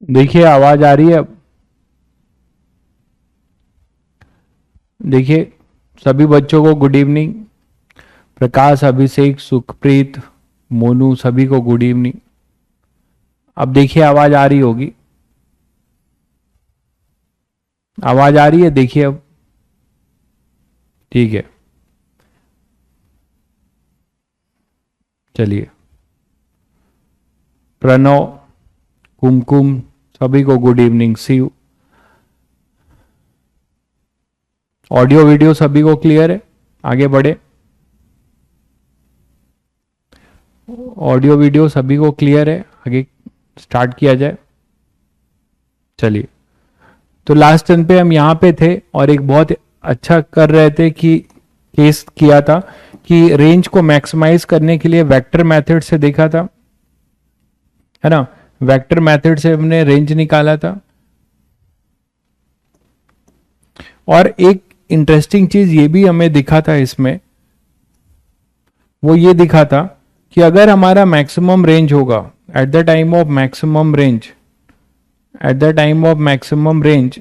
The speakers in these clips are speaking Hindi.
देखिए आवाज आ रही है अब। देखिए सभी बच्चों को गुड इवनिंग। प्रकाश, अभिषेक, सुखप्रीत, मोनू, सभी को गुड इवनिंग। अब देखिए आवाज आ रही होगी। आवाज आ रही है, देखिए अब। ठीक है, चलिए। प्रणव, कुमकुम, सभी को good evening, see you. Audio video सभी को क्लियर है? आगे बढ़े। ऑडियो वीडियो सभी को क्लियर है? आगे स्टार्ट किया जाए। चलिए, तो लास्ट टर्न पे हम यहां पे थे और एक बहुत अच्छा कर रहे थे कि केस किया था कि रेंज को मैक्सिमाइज करने के लिए वेक्टर मेथड से देखा था, है ना। वेक्टर मेथड से हमने रेंज निकाला था। और एक इंटरेस्टिंग चीज ये भी हमें दिखा था इसमें, वो ये दिखा था कि अगर हमारा मैक्सिमम रेंज होगा at the time of maximum range, at the time of maximum range,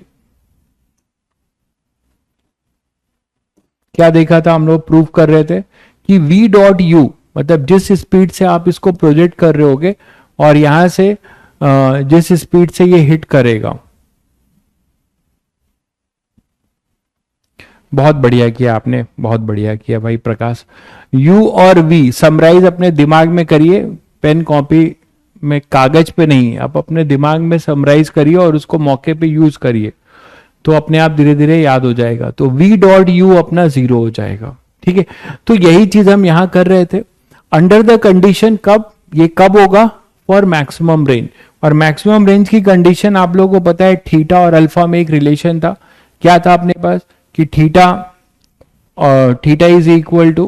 क्या देखा था हम लोग, प्रूव कर रहे थे कि v डॉट यू, मतलब जिस स्पीड से आप इसको प्रोजेक्ट कर रहे होगे और यहां से जिस स्पीड से ये हिट करेगा। बहुत बढ़िया किया आपने, बहुत बढ़िया किया भाई प्रकाश। u और v समराइज अपने दिमाग में करिए, पेन कॉपी में, कागज पे नहीं, आप अपने दिमाग में समराइज करिए और उसको मौके पे यूज करिए, तो अपने आप धीरे धीरे याद हो जाएगा। तो v डॉट यू अपना 0 हो जाएगा। ठीक है, तो यही चीज हम यहां कर रहे थे। अंडर द कंडीशन, कब ये कब होगा, फॉर मैक्सिमम रेंज। और मैक्सिमम रेंज की कंडीशन आप लोगों को पता है, थीटा और अल्फा में एक रिलेशन था। क्या था अपने पास कि थीटा और theta is equal to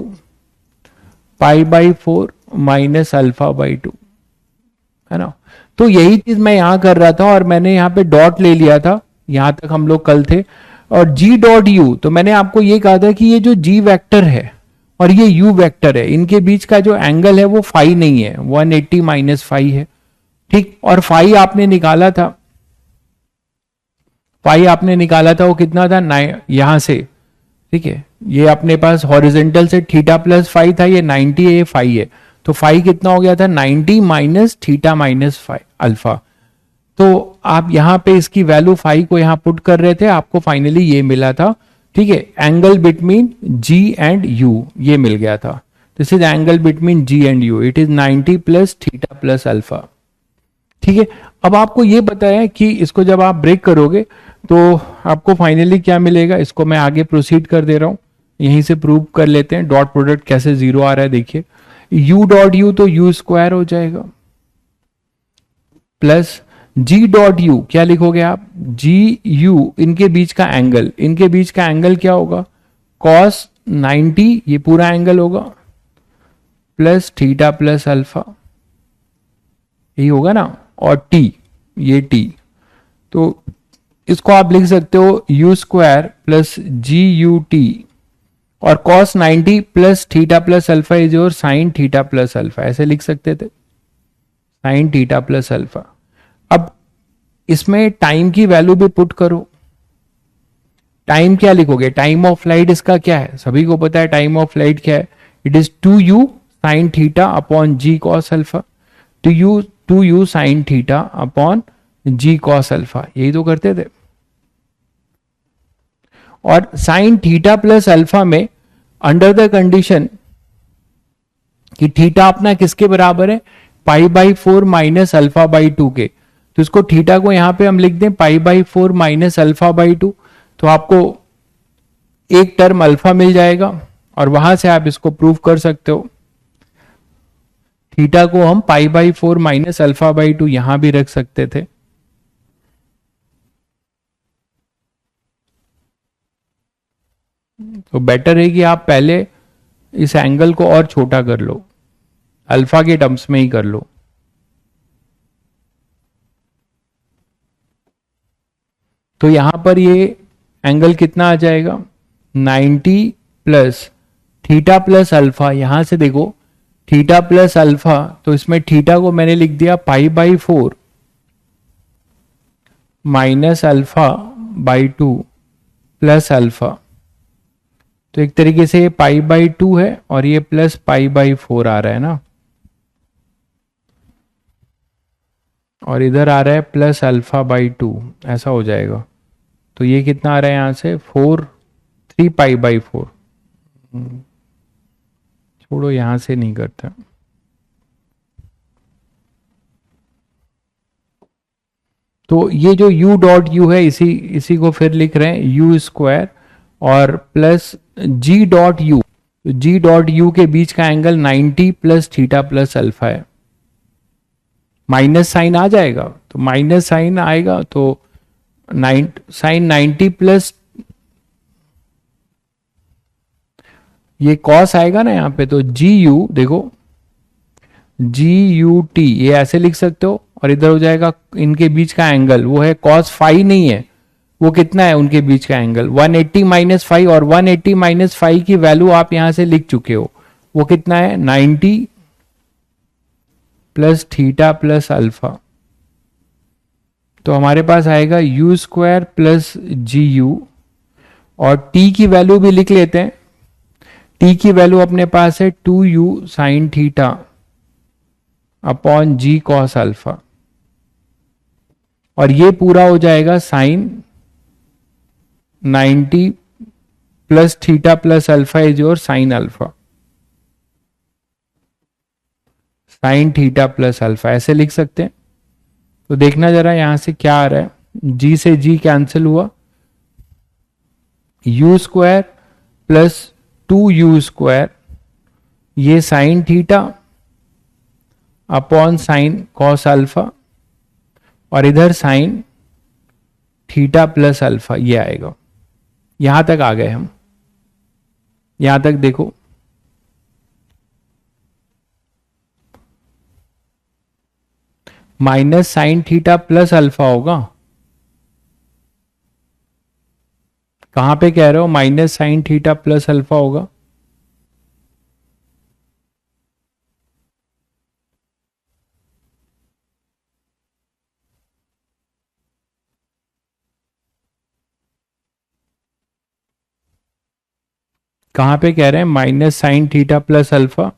π/4 minus alpha by 2, है ना। तो यही चीज मैं यहां कर रहा था और मैंने यहां पे डॉट ले लिया था। यहां तक हम लोग कल थे। और g डॉट यू, तो मैंने आपको ये कहा था कि ये जो g वेक्टर है और ये u वेक्टर है, इनके बीच का जो एंगल है वो फाई नहीं है, 180 माइनस फाई है। ठीक, और फाई आपने निकाला था, फाई आपने निकाला था, वो कितना था, यहां से। ठीक है, ये अपने पास हॉरिजेंटल से थीटा प्लस फाई था, ये 90 है, ये फाई है। तो फाई कितना हो गया था, 90 minus theta minus phi alpha. तो आप यहां पे इसकी वैल्यू फाई को यहां पुट कर रहे थे, आपको फाइनली ये मिला था। ठीक है, angle between g and u ये मिल गया था। This is angle between g and u, it is 90 plus theta plus alpha. ठीक है, अब आपको ये पता है कि इसको जब आप ब्रेक करोगे तो आपको फाइनली क्या मिलेगा। इसको मैं आगे प्रोसीड कर दे रहा हूं, यहीं से प्रूव कर लेते हैं डॉट प्रोडक्ट कैसे 0 आ रहा है। देखिए u डॉट यू तो u स्क्वायर हो जाएगा, प्लस g डॉट यू क्या लिखोगे आप, g u, इनके बीच का एंगल, इनके बीच का एंगल क्या होगा, cos 90, ये पूरा एंगल होगा, प्लस थीटा प्लस अल्फा, यही होगा ना। और t, ये t, तो इसको आप लिख सकते हो u square plus g u t, और cos 90 plus theta plus alpha is your sine theta plus alpha, ऐसे लिख सकते थे, साइन थीटा प्लस अल्फा। अब इसमें टाइम की वैल्यू भी पुट करो। टाइम क्या लिखोगे, टाइम ऑफ फ्लाइट इसका क्या है, सभी को पता है टाइम ऑफ फ्लाइट क्या है, it is 2u sine theta upon g cos alpha, 2u sine theta upon g cos alpha, यही तो करते थे। और साइन थीटा प्लस अल्फा में अंडर द कंडीशन कि थीटा अपना किसके बराबर है, π/4 माइनस अल्फा बाई 2 के, तो इसको थीटा को यहां पे हम लिख दें π/4 माइनस अल्फा बाई 2, तो आपको एक टर्म अल्फा मिल जाएगा और वहां से आप इसको प्रूव कर सकते हो। थीटा को हम π/4 माइनस अल्फा बाई 2 यहां भी रख सकते थे। तो बेटर है कि आप पहले इस एंगल को और छोटा कर लो, अल्फा के टर्म्स में ही कर लो। तो यहां पर ये एंगल कितना आ जाएगा, 90 प्लस थीटा प्लस अल्फा, यहां से देखो थीटा प्लस अल्फा, तो इसमें थीटा को मैंने लिख दिया π/4 minus alpha by 2 plus alpha, तो एक तरीके से ये पाई बाई 2 है और ये प्लस पाई बाई 4 आ रहा है ना, और इधर आ रहा है प्लस अल्फा बाई 2, ऐसा हो जाएगा। तो ये कितना आ रहा है यहां से 3 पाई बाई 4। छोड़ो, यहां से नहीं करता। तो ये जो u डॉट u है, इसी को फिर लिख रहे हैं यू स्क्वायर और plus g dot u। g dot u के बीच का angle 90 plus theta plus alpha है। माइनस साइन आ जाएगा, तो माइनस साइन आएगा तो साइन 90 प्लस ये कॉस आएगा ना यहाँ पे, तो जी यू देखो GUT ये ऐसे लिख सकते हो, और इधर हो जाएगा इनके बीच का एंगल, वो है कॉस फाई नहीं है, वो कितना है उनके बीच का एंगल 180 माइनस 5, और 180 माइनस 5 की वैल्यू आप यहां से लिख चुके हो, वो कितना है 90 प्लस थीटा प्लस अल्फा। तो हमारे पास आएगा u square plus g u, और टी की वैल्यू भी लिख लेते हैं। टी की वैल्यू अपने पास है 2u sine theta upon g cos alpha, और ये पूरा हो जाएगा sine 90 plus theta plus alpha is your sine alpha, sine theta plus alpha ऐसे लिख सकते हैं। तो देखना जरा यहां से क्या आ रहा है, जी से जी कैंसिल हुआ, u square plus 2u square, ये sine theta upon sine cos alpha, और इधर साइन थीटा प्लस अल्फा ये आएगा। यहां तक आ गए हम, यहां तक देखो minus sign theta plus alpha होगा। कहां पे कह रहे हो minus sign theta plus alpha होगा? कहां पे कह रहे हैं minus sign theta plus alpha?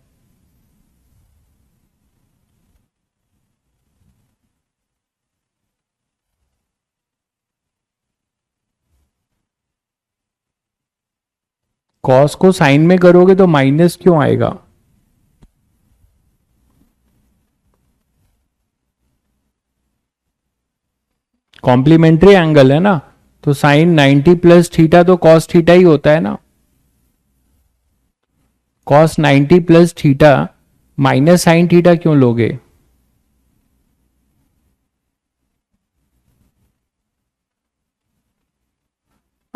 Cos को साइन में करोगे तो माइनस क्यों आएगा? कॉम्प्लीमेंट्री एंगल है ना, तो साइन 90 प्लस थीटा तो कॉस थीटा ही होता है ना। Cos 90 plus theta minus sine theta क्यों लोगे?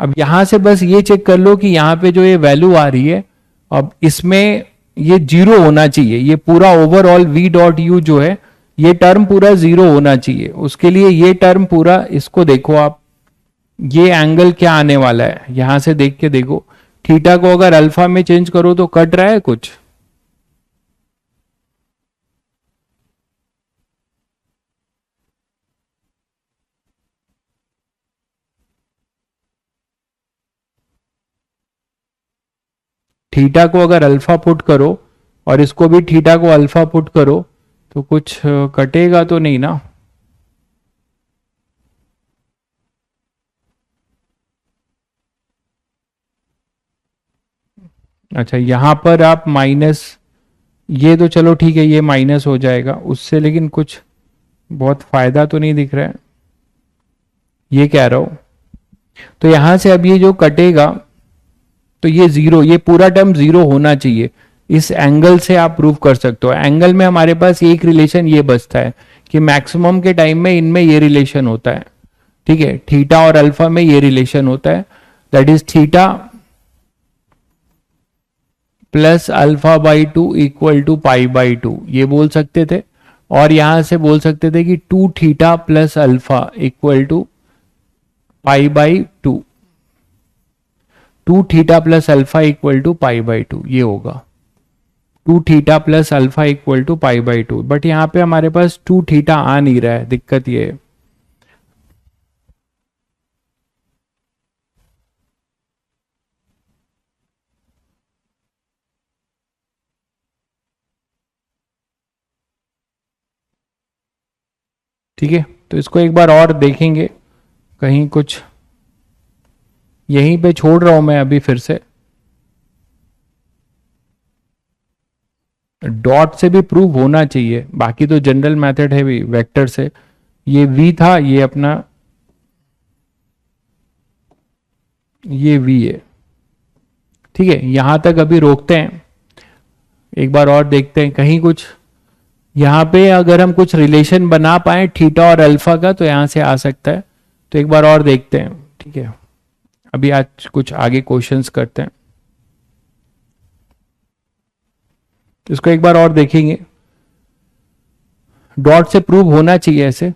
अब यहां से बस ये चेक कर लो कि यहां पे जो ये वैल्यू आ रही है, अब इसमें ये जीरो होना चाहिए, ये पूरा ओवरऑल v डॉट यू जो है ये टर्म पूरा जीरो होना चाहिए। उसके लिए ये टर्म पूरा, इसको देखो आप, ये एंगल क्या आने वाला है यहां से देख के देखो, थीटा को अगर अल्फा में चेंज करो तो कट रहा है कुछ? थीटा को अगर अल्फा पुट करो और इसको भी थीटा को अल्फा पुट करो तो कुछ कटेगा तो नहीं ना? अच्छा, यहां पर आप माइनस, ये तो चलो ठीक है ये माइनस हो जाएगा उससे, लेकिन कुछ बहुत फायदा तो नहीं दिख रहा है, ये कह रहा हूं। तो यहां से अब ये जो कटेगा तो ये जीरो, ये पूरा टर्म जीरो होना चाहिए। इस एंगल से आप प्रूव कर सकते हो। एंगल में हमारे पास एक रिलेशन ये बचता है कि मैक्सिमम के टाइम में इनमें ये रिलेशन होता है, ठीक है, थीटा और अल्फा में ये रिलेशन होता है, that is theta plus alpha by 2 equal to pi by 2, ये बोल सकते थे। और यहां से बोल सकते थे कि 2 theta plus alpha equal to pi by 2, 2 theta plus alpha equal to pi by 2, ये होगा 2 theta plus alpha equal to pi by 2। But यहां पे हमारे पास 2 थीटा आ नहीं रहा है, दिक्कत ये है। ठीक है, तो इसको एक बार और देखेंगे, कहीं कुछ यहीं पे छोड़ रहा हूं मैं अभी फिर से। डॉट से भी प्रूव होना चाहिए, बाकी तो जनरल मेथड है भी वेक्टर से। ये v था, ये अपना ये v है। ठीक है, यहां तक अभी रोकते हैं, एक बार और देखते हैं कहीं कुछ यहां पे अगर हम कुछ रिलेशन बना पाए थीटा और अल्फा का तो यहां से आ सकता है। तो एक बार और देखते हैं। ठीक है, अभी आज कुछ आगे क्वेश्चंस करते हैं, इसको एक बार और देखेंगे। डॉट से प्रूव होना चाहिए ऐसे।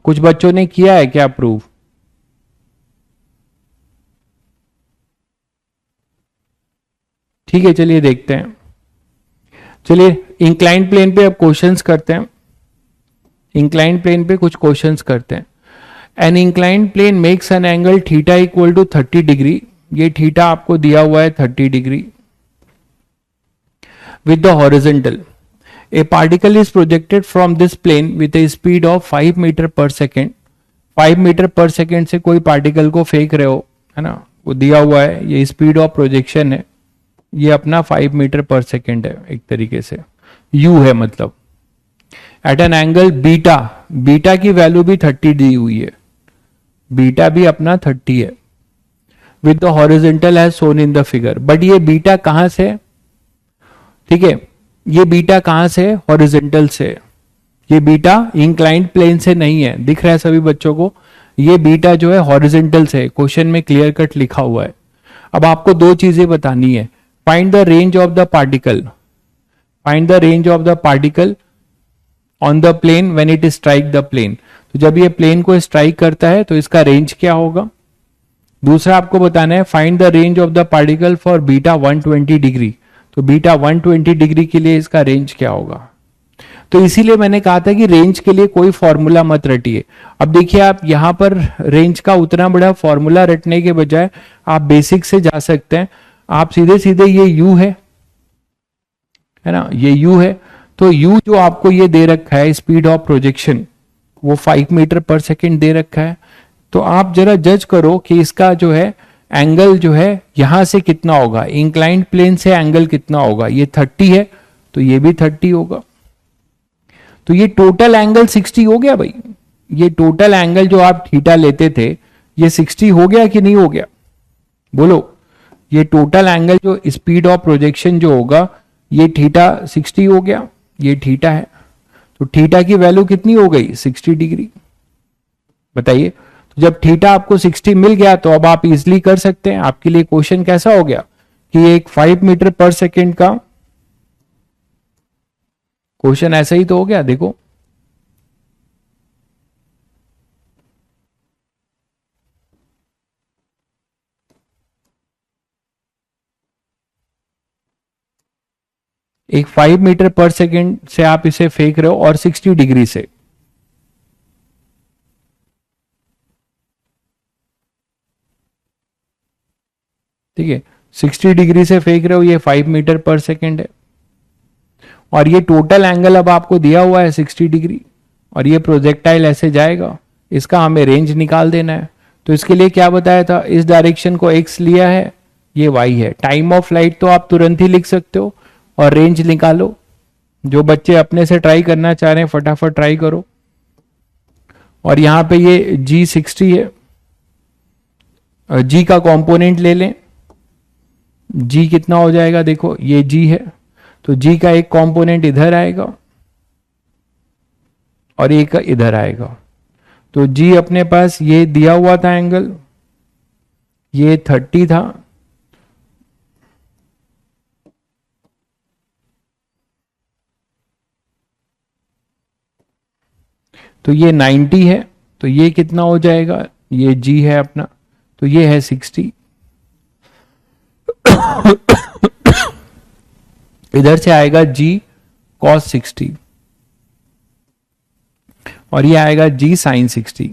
कुछ बच्चों ने किया है क्या प्रूव? ठीक है, चलिए देखते हैं। चलिए इंक्लाइंड प्लेन पे अब क्वेश्चंस करते हैं। इंक्लाइंड प्लेन पे कुछ क्वेश्चंस करते हैं। An inclined plane makes an angle theta equal to 30 degree. ये थीटा आपको दिया हुआ है 30 degree with the horizontal. A particle is projected from this plane with a speed of 5 metre per second. 5 metre per second से कोई पार्टिकल को फेंक रहे हो, है ना, वो दिया हुआ है, ये स्पीड ऑफ प्रोजेक्शन है, ये अपना 5 मीटर पर सेकेंड है एक तरीके से, u है मतलब। At an angle beta, beta की वैल्यू भी 30 दी हुई है, बीटा भी अपना 30 है, with the horizontal as shown in the figure. But ये बीटा कहां से है? ठीक है, ये बीटा कहां से है? हॉरिजॉन्टल से। ये बीटा इंक्लाइंड प्लेन से नहीं है, दिख रहा है सभी बच्चों को? ये बीटा जो है हॉरिजॉन्टल से, क्वेश्चन में क्लियर कट लिखा हुआ है। अब आपको दो चीजें बतानी है। Find the range of the particle, find the range of the particle on the plane when it strike the plane. तो जब ये प्लेन को स्ट्राइक करता है तो इसका रेंज क्या होगा। दूसरा आपको बताना है find the range of the particle for beta 120 degree. तो बीटा 120 डिग्री के लिए इसका रेंज क्या होगा। तो इसीलिए मैंने कहा था कि रेंज के लिए कोई फॉर्मूला मत रटिए। अब देखिए, आप यहां पर रेंज का उतना बड़ा फॉर्मूला रटने के बजाय आप बेसिक से जा सकते हैं। आप सीधे सीधे ये u है ना, ये u है, तो u जो आपको ये दे रखा है स्पीड ऑफ प्रोजेक्शन, वो 5 मीटर पर सेकेंड दे रखा है। तो आप जरा जज करो कि इसका जो है एंगल जो है यहां से कितना होगा, इंक्लाइंड प्लेन से एंगल कितना होगा। ये 30 है तो ये भी 30 होगा। तो ये टोटल एंगल 60 हो गया भाई। ये टोटल एंगल जो आप थीटा लेते थे ये 60 हो गया कि नहीं हो गया, बोलो। ये टोटल एंगल जो स्पीड ऑफ प्रोजेक्शन जो होगा ये थीटा 60 हो गया, ये थीटा है। तो थीटा की वैल्यू कितनी हो गई, 60 डिग्री। बताइए, तो जब थीटा आपको 60 मिल गया तो अब आप इजिली कर सकते हैं। आपके लिए क्वेश्चन कैसा हो गया कि एक 5 मीटर पर सेकेंड का क्वेश्चन ऐसा ही तो हो गया। देखो, एक 5 मीटर पर सेकेंड से आप इसे फेंक रहे हो और 60 डिग्री से। ठीक है, 60 डिग्री से फेंक रहे हो, ये 5 मीटर पर सेकेंड है, और ये टोटल एंगल अब आपको दिया हुआ है 60 डिग्री, और ये प्रोजेक्टाइल ऐसे जाएगा, इसका हमें रेंज निकाल देना है। तो इसके लिए क्या बताया था, इस डायरेक्शन को x लिया है, ये y है। टाइम ऑफ फ्लाइट तो आप तुरंत ही लिख सकते हो, और रेंज निकालो। जो बच्चे अपने से ट्राई करना चाह रहे हैं फटाफट ट्राई करो। और यहां पे ये g60 है, g का कंपोनेंट ले लें। g कितना हो जाएगा, देखो ये g है, तो g का एक कंपोनेंट इधर आएगा और एक इधर आएगा। तो g अपने पास ये दिया हुआ था एंगल, ये 30 था, तो ये 90 है, तो ये कितना हो जाएगा, ये g है अपना, तो ये है 60। इधर से आएगा g cos 60 और ये आएगा g sin 60।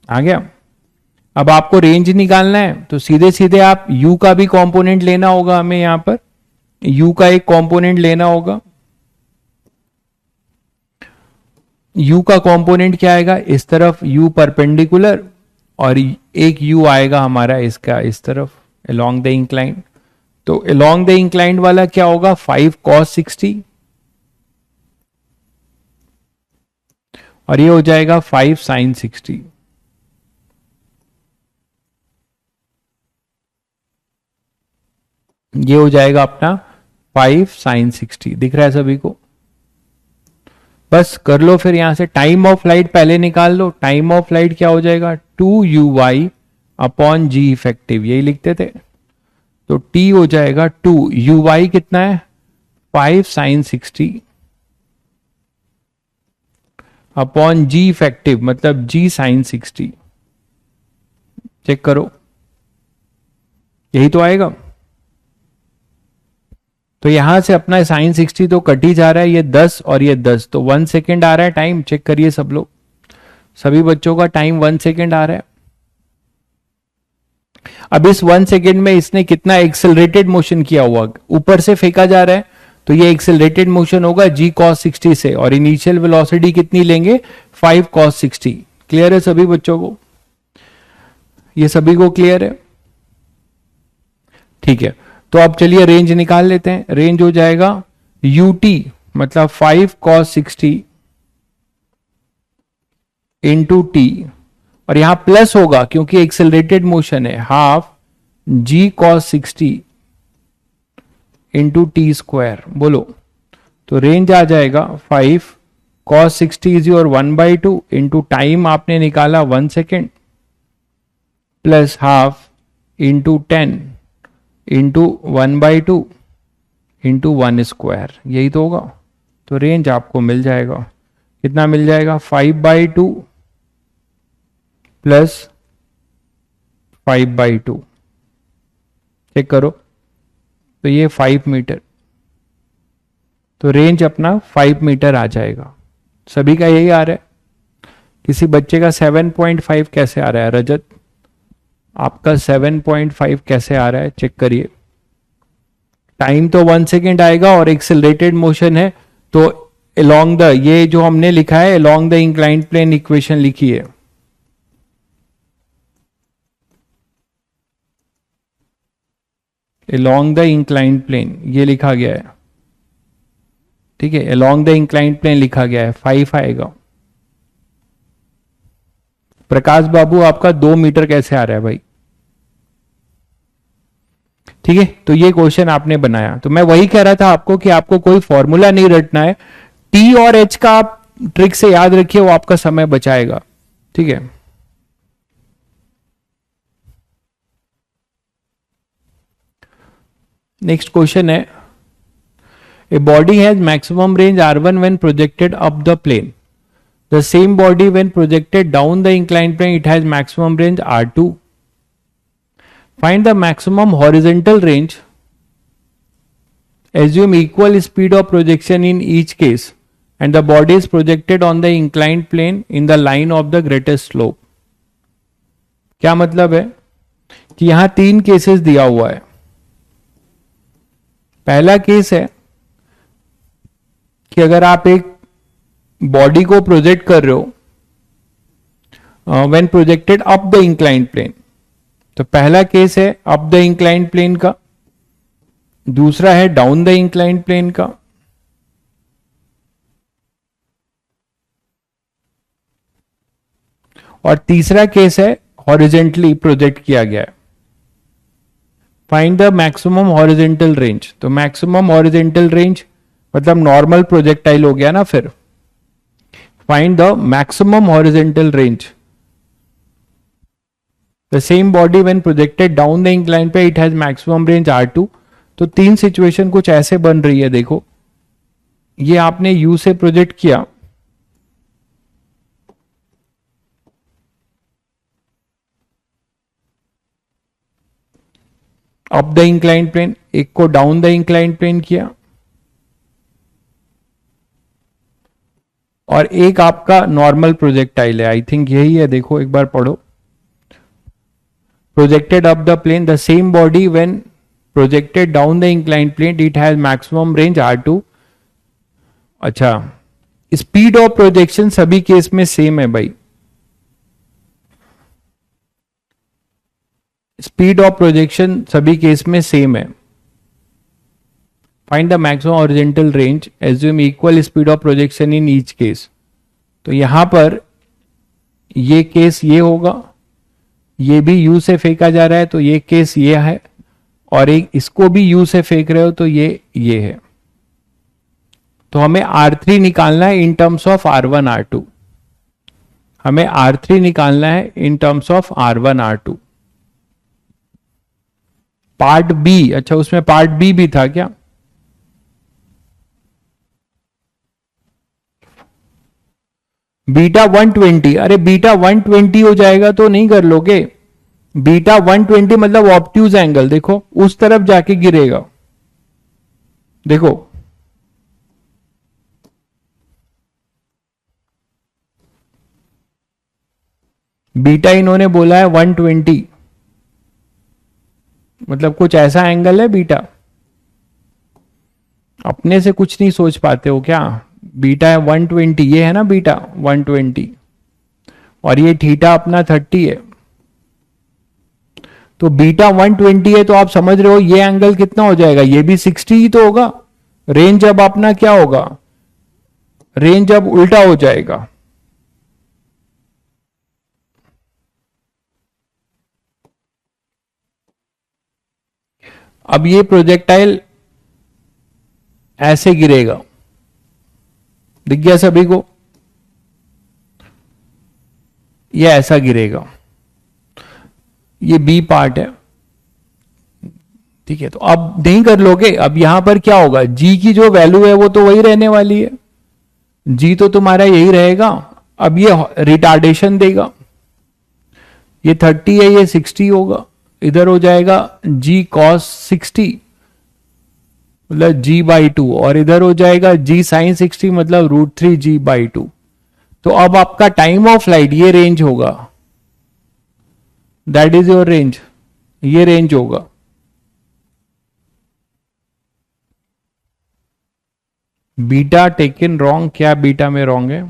आ गया। अब आपको रेंज निकालना है तो सीधे सीधे आप u का भी कंपोनेंट लेना होगा, हमें यहां पर u का एक कंपोनेंट लेना होगा। u का कंपोनेंट क्या आएगा, इस तरफ u परपेंडिकुलर और एक u आएगा हमारा इसका इस तरफ अलोंग द इंक्लाइन। तो अलोंग द इंक्लाइन वाला क्या होगा, 5 cos 60 और ये हो जाएगा 5 sin 60। ये हो जाएगा अपना 5 sin 60। दिख रहा है सभी को? बस कर लो फिर यहां से टाइम ऑफ फ्लाइट पहले निकाल लो। टाइम ऑफ फ्लाइट क्या हो जाएगा, 2uy अपॉन जी इफेक्टिव, यही लिखते थे। तो t हो जाएगा 2uy कितना है, 5 sin 60 अपॉन जी इफेक्टिव मतलब g sin 60। चेक करो, यही तो आएगा। तो यहां से अपना साइन 60 तो कट ही जा रहा है, ये 10 और ये 10, तो 1 सेकेंड आ रहा है टाइम। चेक करिए सब लोग, सभी बच्चों का टाइम 1 सेकेंड आ रहा है। अब इस 1 सेकेंड में इसने कितना एक्सेलरेटेड मोशन किया हुआ, ऊपर से फेंका जा रहा है तो ये एक्सेलरेटेड मोशन होगा g cos 60 से, और इनिशियल वेलोसिटी कितनी लेंगे, 5 cos 60। क्लियर है सभी बच्चों को? ये सभी को क्लियर है? ठीक है, तो अब चलिए रेंज निकाल लेते हैं। रेंज हो जाएगा ut मतलब 5 cos 60 इंटू टी, और यहां प्लस होगा क्योंकि एक्सेलरेटेड मोशन है, half g cos 60 into t square. बोलो, तो रेंज आ जाएगा 5 cos 60 is your 1/2 into time आपने निकाला 1 second plus half into 10 into 1/2 into 1 square, यही तो होगा। तो रेंज आपको मिल जाएगा, कितना मिल जाएगा, 5/2 प्लस 5/2। चेक करो, तो ये 5 मीटर, तो रेंज अपना 5 मीटर आ जाएगा। सभी का यही आ रहा है। किसी बच्चे का 7.5 कैसे आ रहा है रजत? आपका 7.5 कैसे आ रहा है, चेक करिए। टाइम तो 1 सेकेंड आएगा और एक्सेलरेटेड मोशन है, तो अलोंग द, ये जो हमने लिखा है along the inclined plane equation लिखी है, अलोंग द इंक्लाइंड प्लेन ये लिखा गया है। ठीक है, अलोंग द इंक्लाइंड प्लेन लिखा गया है, 5 आएगा। प्रकाश बाबू आपका 2 मीटर कैसे आ रहा है भाई? ठीक है, तो ये क्वेश्चन आपने बनाया। तो मैं वही कह रहा था आपको कि आपको कोई फॉर्मूला नहीं रटना है, टी और एच का आप ट्रिक से याद रखिए, वो आपका समय बचाएगा। ठीक है, नेक्स्ट क्वेश्चन है, a body has maximum range r1 when projected up the plane, the same body when projected down the inclined plane it has maximum range r2। Find the maximum horizontal range. Assume equal speed of projection in each case and the body is projected on the inclined plane in the line of the greatest slope. क्या मतलब है कि यहां 3 केसेस दिया हुआ है। पहला केस है कि अगर आप एक बॉडी को प्रोजेक्ट कर रहे हो when projected up the inclined plane, तो पहला केस है अप द इंक्लाइंड प्लेन का, दूसरा है डाउन द इंक्लाइंड प्लेन का, और तीसरा केस है हॉरिजेंटली प्रोजेक्ट किया गया है। Find the maximum horizontal range, तो मैक्सिमम हॉरिजेंटल रेंज मतलब नॉर्मल प्रोजेक्टाइल हो गया ना। फिर find the maximum horizontal range, the same body when projected down the incline पे it has maximum range r2। तो 3 सिचुएशन कुछ ऐसे बन रही है, देखो ये आपने u से प्रोजेक्ट किया, अप द इंक्लाइंड प्लेन, एक को डाउन द इंक्लाइंड प्लेन किया, और एक आपका नॉर्मल प्रोजेक्टाइल है। आई थिंक यही है, देखो एक बार पढ़ो, projected up the plane, the same body when projected down the inclined plane, it has maximum range r2. अच्छा, स्पीड ऑफ प्रोजेक्शन सभी केस में सेम है भाई, स्पीड ऑफ प्रोजेक्शन सभी केस में सेम है. Find the maximum horizontal range, assume equal speed of projection in each case. तो यहां पर ये केस ये होगा, ये भी यू से फेंका जा रहा है तो ये केस ये है, और एक इसको भी यू से फेंक रहे हो तो ये है. तो हमें R3 निकालना है in terms of R1 R2. हमें R3 निकालना है in terms of R1 R2. Part B, अच्छा उसमें पार्ट बी भी था क्या? बीटा 120, अरे बीटा 120 हो जाएगा तो नहीं कर लोगे. बीटा 120 मतलब ऑब्ट्यूज एंगल, देखो उस तरफ जाके गिरेगा, देखो बीटा इन्होंने बोला है 120, मतलब कुछ ऐसा एंगल है बीटा. अपने से कुछ नहीं सोच पाते हो क्या? बीटा है 120, ये है ना बीटा 120, और ये थीटा अपना 30 है. तो बीटा 120 है तो आप समझ रहे हो ये एंगल कितना हो जाएगा, ये भी 60 ही तो होगा. रेंज अब अपना क्या होगा, रेंज अब उल्टा हो जाएगा. अब ये प्रोजेक्टाइल ऐसे गिरेगा, दिख गया सभी को, ये ऐसा गिरेगा, ये बी पार्ट है, ठीक है. तो अब नहीं कर लोगे, अब यहां पर क्या होगा, जी की जो वैल्यू है वो तो वही रहने वाली है, जी तो तुम्हारा यही रहेगा. अब ये रिटार्डेशन देगा, ये 30 है, ये 60 होगा, इधर हो जाएगा जी कॉस 60 मतलब जी बाई 2, और इधर हो जाएगा जी साइन 60 मतलब √3 जी बाई 2. तो अब आपका टाइम ऑफ फ्लाइट ये रेंज होगा, दैट इज योर रेंज, ये रेंज होगा. बीटा टेकन रॉन्ग, क्या बीटा में रॉन्ग है?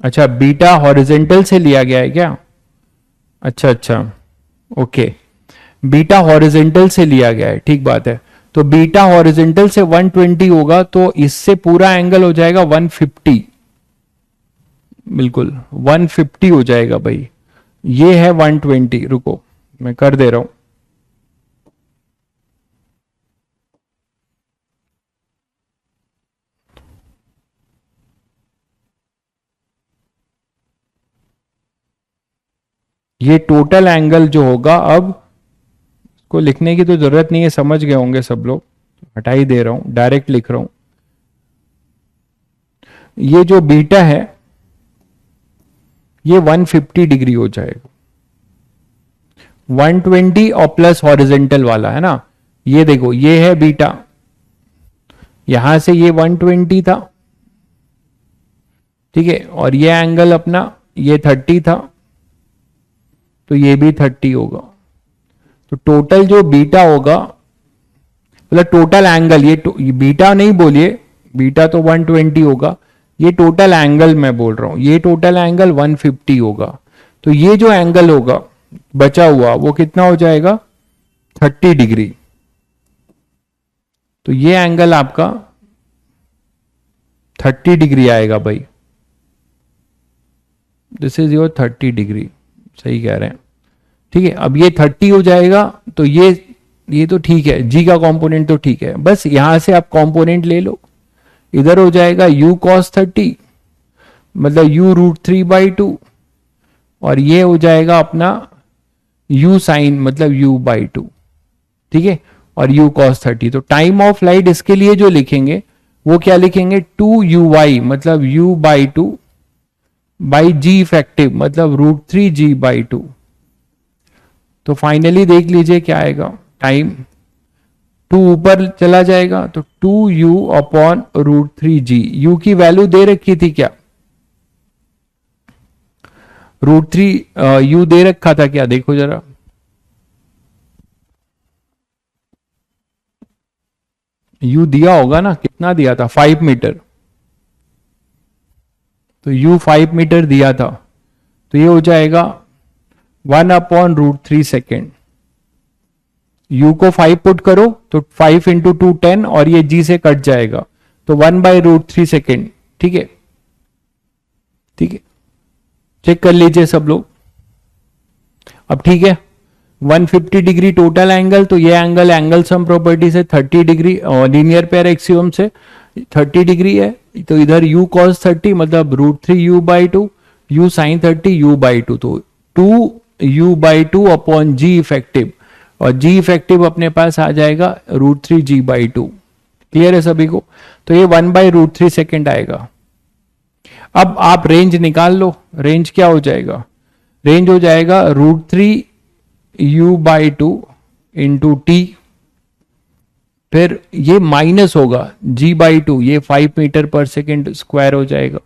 अच्छा बीटा हॉरिजेंटल से लिया गया है क्या? अच्छा ओके, बीटा हॉरिजेंटल से लिया गया है, ठीक बात है. तो बीटा हॉरिजेंटल से 120 होगा तो इससे पूरा एंगल हो जाएगा 150, बिल्कुल 150 हो जाएगा भाई. ये है 120, रुको मैं कर दे रहा हूं. ये टोटल एंगल जो होगा, अब को लिखने की तो जरूरत नहीं है, समझ गए होंगे सब लोग, हटा ही दे रहा हूं, डायरेक्ट लिख रहा हूं. ये जो बीटा है ये 150 डिग्री हो जाएगा, 120 और प्लस हॉरिजेंटल वाला है ना. ये देखो ये है बीटा, यहां से ये 120 था, ठीक है, और ये एंगल अपना ये 30 था, तो ये भी 30 होगा. तो टोटल जो बीटा होगा, मतलब टोटल एंगल, ये बीटा नहीं बोलिए, बीटा तो 120 होगा, ये टोटल एंगल मैं बोल रहा हूं, ये टोटल एंगल 150 होगा. तो ये जो एंगल होगा बचा हुआ वो कितना हो जाएगा, 30 डिग्री. तो ये एंगल आपका 30 डिग्री आएगा भाई, दिस इज योर 30 डिग्री, सही कह रहे हैं, ठीक है. अब ये 30 हो जाएगा तो ये तो ठीक है, जी का कंपोनेंट तो ठीक है, बस यहां से आप कंपोनेंट ले लो. इधर हो जाएगा u cos 30 मतलब u √3 बाई 2, और ये हो जाएगा अपना u साइन मतलब u बाई 2, ठीक है, और u cos 30. तो टाइम ऑफ फ्लाइट इसके लिए जो लिखेंगे वो क्या लिखेंगे, 2uy मतलब u by 2 by g effective मतलब √3 जी बाई 2. तो फाइनली देख लीजिए क्या आएगा, टाइम 2 ऊपर चला जाएगा तो 2u अपॉन √3 जी. u की वैल्यू दे रखी थी क्या, √3 u दे रखा था क्या, देखो जरा, u दिया होगा ना, कितना दिया था, 5 मीटर, तो u 5 मीटर दिया था, तो ये हो जाएगा 1/√3 सेकेंड। u को 5 पुट करो तो 5 इंटू 2 10 और ये g से कट जाएगा, तो 1/√3 सेकेंड। ठीक है, ठीक है, चेक कर लीजिए सब लोग। अब ठीक है, 150 डिग्री टोटल एंगल, तो ये एंगल सम प्रॉपर्टी से 30 डिग्री और लीनियर पेयर एक्सियोम से 30 डिग्री है, तो इधर u cos 30 मतलब √3u/2, u sin 30 u/2, तो 2u/2 अपॉन g इफेक्टिव, और g इफेक्टिव अपने पास आ जाएगा √3g/2। क्लियर है सभी को? तो ये 1/√3 सेकेंड आएगा। अब आप रेंज निकाल लो, रेंज क्या हो जाएगा, रेंज हो जाएगा √3u/2 इंटू टी, फिर ये माइनस होगा g/2, ये 5 मीटर पर सेकेंड स्क्वायर हो जाएगा,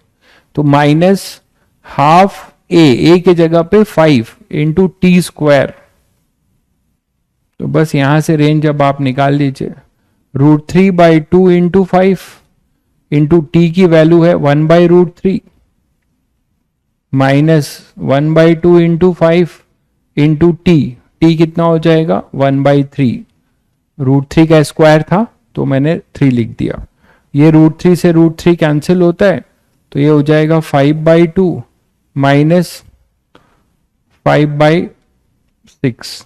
तो -12 a के जगह पे 5 इंटू टी स्क्वायर। तो बस यहां से रेंज अब आप निकाल लीजिए, √3/2 इंटू 5 इंटू टी की वैल्यू है 1/√3 minus 1/2 into 5 into T, T कितना हो जाएगा 1/3, √3 का स्क्वायर था तो मैंने 3 लिख दिया, ये √3 से √3 कैंसिल होता है, तो ये हो जाएगा 5/2 माइनस 5/6।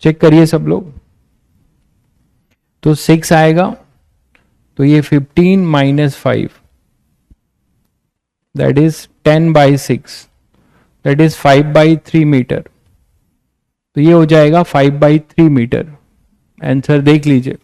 चेक करिए सब लोग, तो 6 आएगा, तो ये 15 minus 5 that is 10/6, that is 5/3 metre, तो ये हो जाएगा 5/3 मीटर। आंसर देख लीजिए।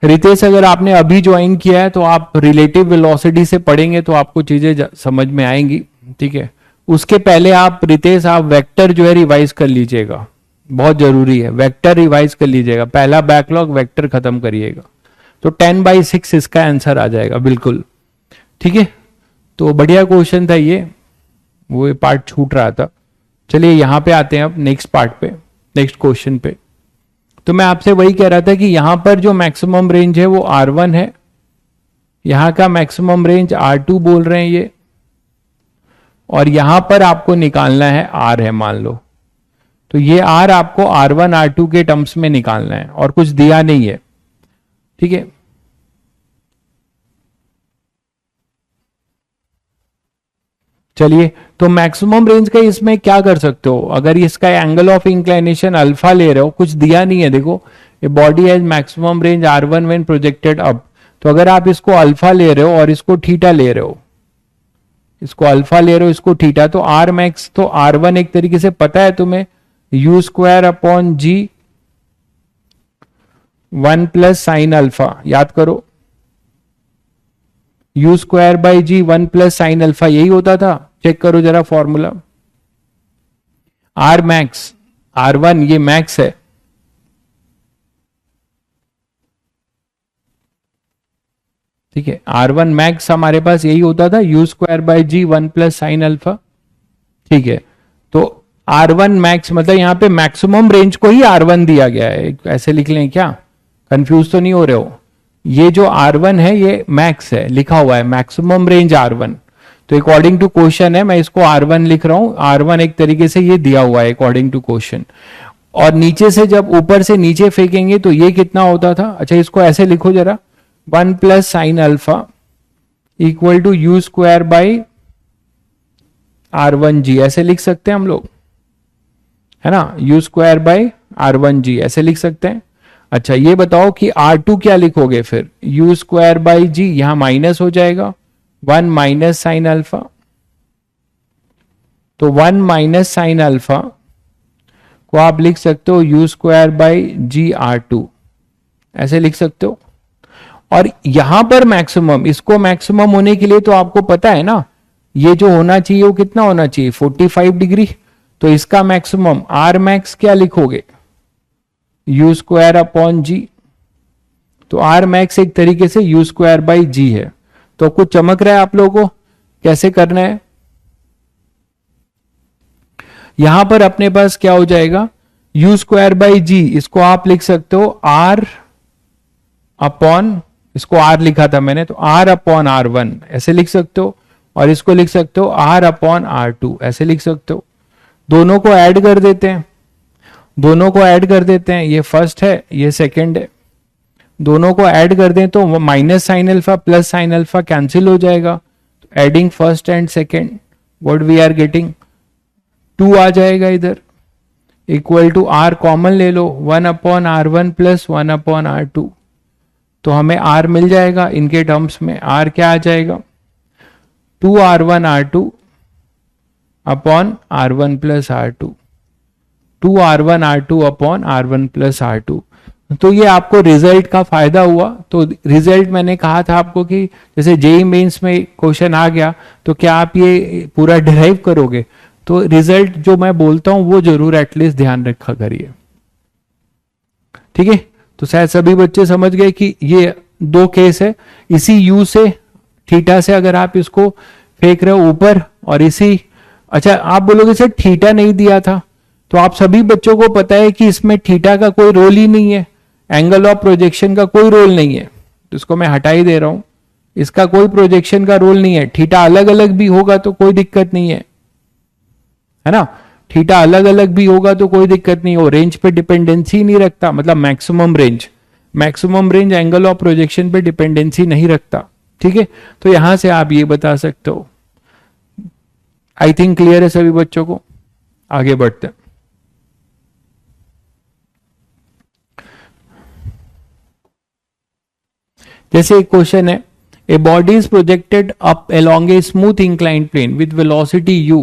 रितेश, अगर आपने अभी ज्वाइन किया है तो आप रिलेटिव वेलोसिटी से पढ़ेंगे तो आपको चीजें समझ में आएंगी। ठीक है, उसके पहले आप रितेश आप वेक्टर जो है रिवाइज कर लीजिएगा, बहुत जरूरी है, वेक्टर रिवाइज कर लीजिएगा, पहला बैकलॉग वेक्टर खत्म करिएगा, तो 10/6 इसका आंसर आ जाएगा बिल्कुल। ठीक है, तो बढ़िया क्वेश्चन था ये, वो पार्ट छूट रहा था। चलिए यहां पे आते हैं अब नेक्स्ट पार्ट पे, नेक्स्ट क्वेश्चन पे। तो मैं आपसे वही कह रहा था कि यहां पर जो मैक्सिमम रेंज है वो R1 है, यहां का मैक्सिमम रेंज R2 बोल रहे हैं ये, और यहां पर आपको निकालना है R है मान लो, तो ये R आपको R1 R2 के टर्म्स में निकालना है और कुछ दिया नहीं है। ठीक है, चलिए, तो मैक्सिमम रेंज का इसमें क्या कर सकते हो, अगर इसका एंगल ऑफ इंक्लिनेशन अल्फा ले रहे हो, कुछ दिया नहीं है, देखो ये body has maximum range R1 when projected up, तो अगर आप इसको अल्फा ले रहे हो और इसको थीटा ले रहे हो, इसको अल्फा ले रहे हो इसको थीटा, तो R मैक्स तो R1 एक तरीके से पता है तुम्हें, u² g 1 plus sine alpha, याद करो u²/g 1 प्लस साइन अल्फा, यही होता था, चेक करो जरा फॉर्मूला। R मैक्स R1 ये मैक्स है, ठीक है, R1 मैक्स हमारे पास यही होता था, u²/g 1 प्लस साइन अल्फा। ठीक है, तो R1 मैक्स मतलब यहां पे मैक्सिमम रेंज को ही R1 दिया गया है, ऐसे लिख लें क्या, कंफ्यूज तो नहीं हो रहे हो, ये जो R1 है ये मैक्स है, लिखा हुआ है मैक्सिमम रेंज R1, तो अकॉर्डिंग टू क्वेश्चन है मैं इसको R1 लिख रहा हूं, R1 एक तरीके से ये दिया हुआ है अकॉर्डिंग टू क्वेश्चन, और नीचे से जब ऊपर से नीचे फेंकेंगे तो ये कितना होता था, अच्छा इसको ऐसे लिखो जरा, 1 plus sine alpha equal to u²/R1g, ऐसे लिख सकते हैं हम लोग, है ना, u²/R1g ऐसे लिख सकते हैं। अच्छा ये बताओ कि R2 क्या लिखोगे फिर, u²/g, यहां माइनस हो जाएगा, 1 माइनस साइन अल्फा, तो 1 माइनस साइन अल्फा को आप लिख सकते हो u²/g R2, ऐसे लिख सकते हो। और यहां पर मैक्सिमम, इसको मैक्सिमम होने के लिए तो आपको पता है ना, ये जो होना चाहिए वो कितना होना चाहिए 45 डिग्री, तो इसका मैक्सिमम R मैक्स क्या लिखोगे u²/g, तो R मैक्स एक तरीके से u²/g है। तो कुछ चमक रहा है आप लोगों को, कैसे करना है, यहां पर अपने पास क्या हो जाएगा, यू स्क्वायर बाई जी, इसको आप लिख सकते हो आर अपॉन, इसको आर लिखा था मैंने तो आर अपॉन आर वन ऐसे लिख सकते हो, और इसको लिख सकते हो आर अपॉन आर टू ऐसे लिख सकते हो। दोनों को ऐड कर देते हैं, दोनों को ऐड कर देते हैं, ये फर्स्ट है ये सेकंड है, दोनों को ऐड कर दें तो minus sine alpha plus sine alpha cancel हो जाएगा। तो adding first and second what we are getting 2 आ जाएगा इधर, इक्वल टू आर कॉमन ले लो 1 upon R one plus 1 upon R two, तो हमें आर मिल जाएगा इनके टर्म्स में। आर क्या आ जाएगा 2 R one R two upon R one plus R two, 2 R one R two upon R one plus R two. तो ये आपको रिजल्ट का फायदा हुआ। तो रिजल्ट मैंने कहा था आपको कि जैसे जेईई मेंस में क्वेश्चन आ गया तो क्या आप ये पूरा डिराइव करोगे, तो रिजल्ट जो मैं बोलता हूं वो जरूर एटलीस्ट ध्यान रखा करिए, ठीक है। तो शायद सभी बच्चे समझ गए कि ये 2 केस है, इसी यू से थीटा से अगर आप इसको फेंक रहे हो ऊपर और इसी, अच्छा आप बोलोगे सर थीटा नहीं दिया था, तो आप सभी बच्चों को पता है कि इसमें थीटा का कोई रोल ही नहीं है, एंगल ऑफ प्रोजेक्शन का कोई रोल नहीं है, तो इसको मैं हटा ही दे रहा हूं, इसका कोई प्रोजेक्शन का रोल नहीं है। थीटा अलग अलग भी होगा तो कोई दिक्कत नहीं है ना, थीटा अलग अलग भी होगा तो कोई दिक्कत नहीं हो, रेंज पे डिपेंडेंसी नहीं रखता, मतलब maximum range angle of projection पे डिपेंडेंसी नहीं रखता, ठीक है। तो यहां से आप ये बता सकते हो। आई थिंक क्लियर है सभी बच्चों को, आगे बढ़ते हैं। जैसे एक क्वेश्चन है, a body is projected up along a smooth inclined plane with velocity u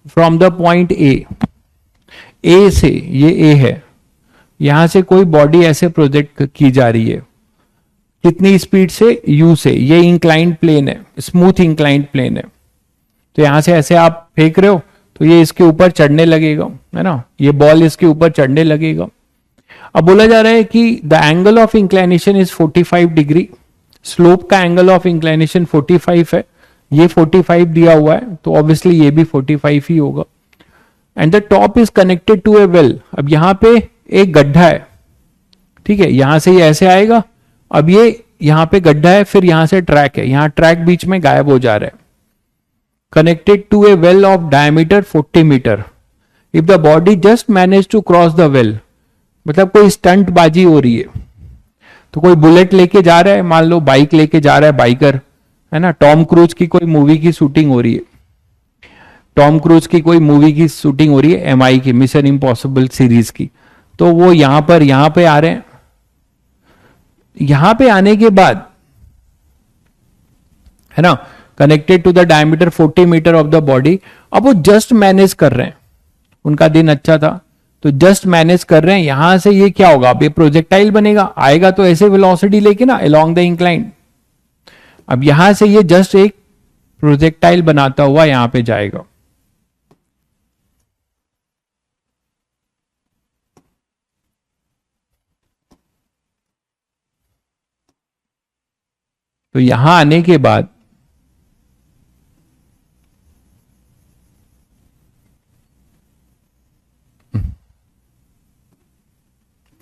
from the point A से, ये ए है, यहां से कोई बॉडी ऐसे प्रोजेक्ट की जा रही है, कितनी स्पीड से u से, ये इंक्लाइंड प्लेन है, स्मूथ इंक्लाइंड प्लेन है, तो यहां से ऐसे आप फेंक रहे हो तो ये इसके ऊपर चढ़ने लगेगा, है ना, ये बॉल इसके ऊपर चढ़ने लगेगा। अब बोला जा रहा है कि the angle of inclination is 45 degree, slope का एंगल ऑफ इंक्लाइनेशन 45 है, ये 45 दिया हुआ है तो ऑब्वियसली ये भी 45 ही होगा। And the top is connected to a well, अब यहां पे एक गड्ढा है, ठीक है, यहां से ये ऐसे आएगा, अब ये यहां पे गड्ढा है, फिर यहां से ट्रैक है, यहां ट्रैक बीच में गायब हो जा रहा है। Connected to a well of diameter 40 metre, if the body just manage to cross the well, मतलब कोई स्टंट बाजी हो रही है, तो कोई बुलेट लेके जा रहा है, मान लो बाइक लेके जा रहा है बाइकर, है ना, टॉम क्रूज की कोई मूवी की शूटिंग हो रही है, टॉम क्रूज की कोई मूवी की शूटिंग हो रही है MI की, मिशन इम्पॉसिबल सीरीज की, तो वो यहां पे आ रहे हैं, यहां पे आने के बाद, है ना, connected to the diameter 40 metre of the body, अब वो जस्ट मैनेज कर रहे हैं, उनका दिन अच्छा था तो जस्ट मैनेज कर रहे हैं, यहां से ये क्या होगा, अब ये प्रोजेक्टाइल बनेगा, आएगा तो ऐसे वेलोसिटी लेके ना अलोंग द इंक्लाइन, अब यहां से ये जस्ट एक प्रोजेक्टाइल बनाता हुआ यहां पे जाएगा। तो यहां आने के बाद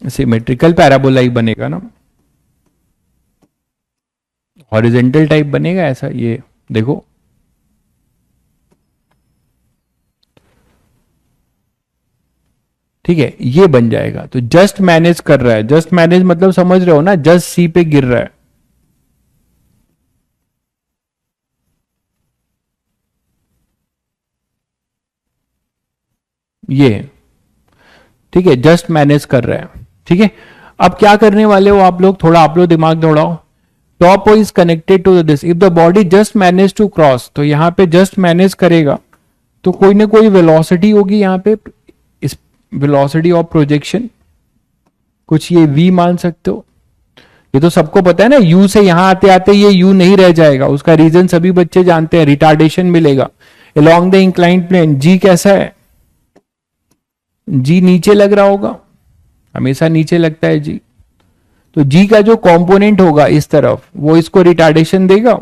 सिमेट्रिकल पैराबोला ही बनेगा ना, हॉरिजेंटल टाइप बनेगा ऐसा, ये देखो ठीक है, ये बन जाएगा। तो जस्ट मैनेज कर रहा है, जस्ट मैनेज मतलब समझ रहे हो ना, जस्ट सी पे गिर रहा है, ये ठीक है, जस्ट मैनेज कर रहा है, ठीक है। अब क्या करने वाले हो आप लोग, थोड़ा आप लोग दिमाग दौड़ाओ। Top is connected to this, if the body just manage to cross, तो यहां पे जस्ट मैनेज करेगा तो कोई ना कोई वेलोसिटी होगी यहां पे, इस वेलोसिटी ऑफ प्रोजेक्शन, कुछ ये v मान सकते हो, ये तो सबको पता है ना, u से यहां आते आते ये u नहीं रह जाएगा, उसका रीजन सभी बच्चे जानते हैं, रिटार्डेशन मिलेगा along the inclined plane. g कैसा है, g नीचे लग रहा होगा, हमेशा नीचे लगता है g, तो g का जो कंपोनेंट होगा इस तरफ वो इसको रिटार्डेशन देगा,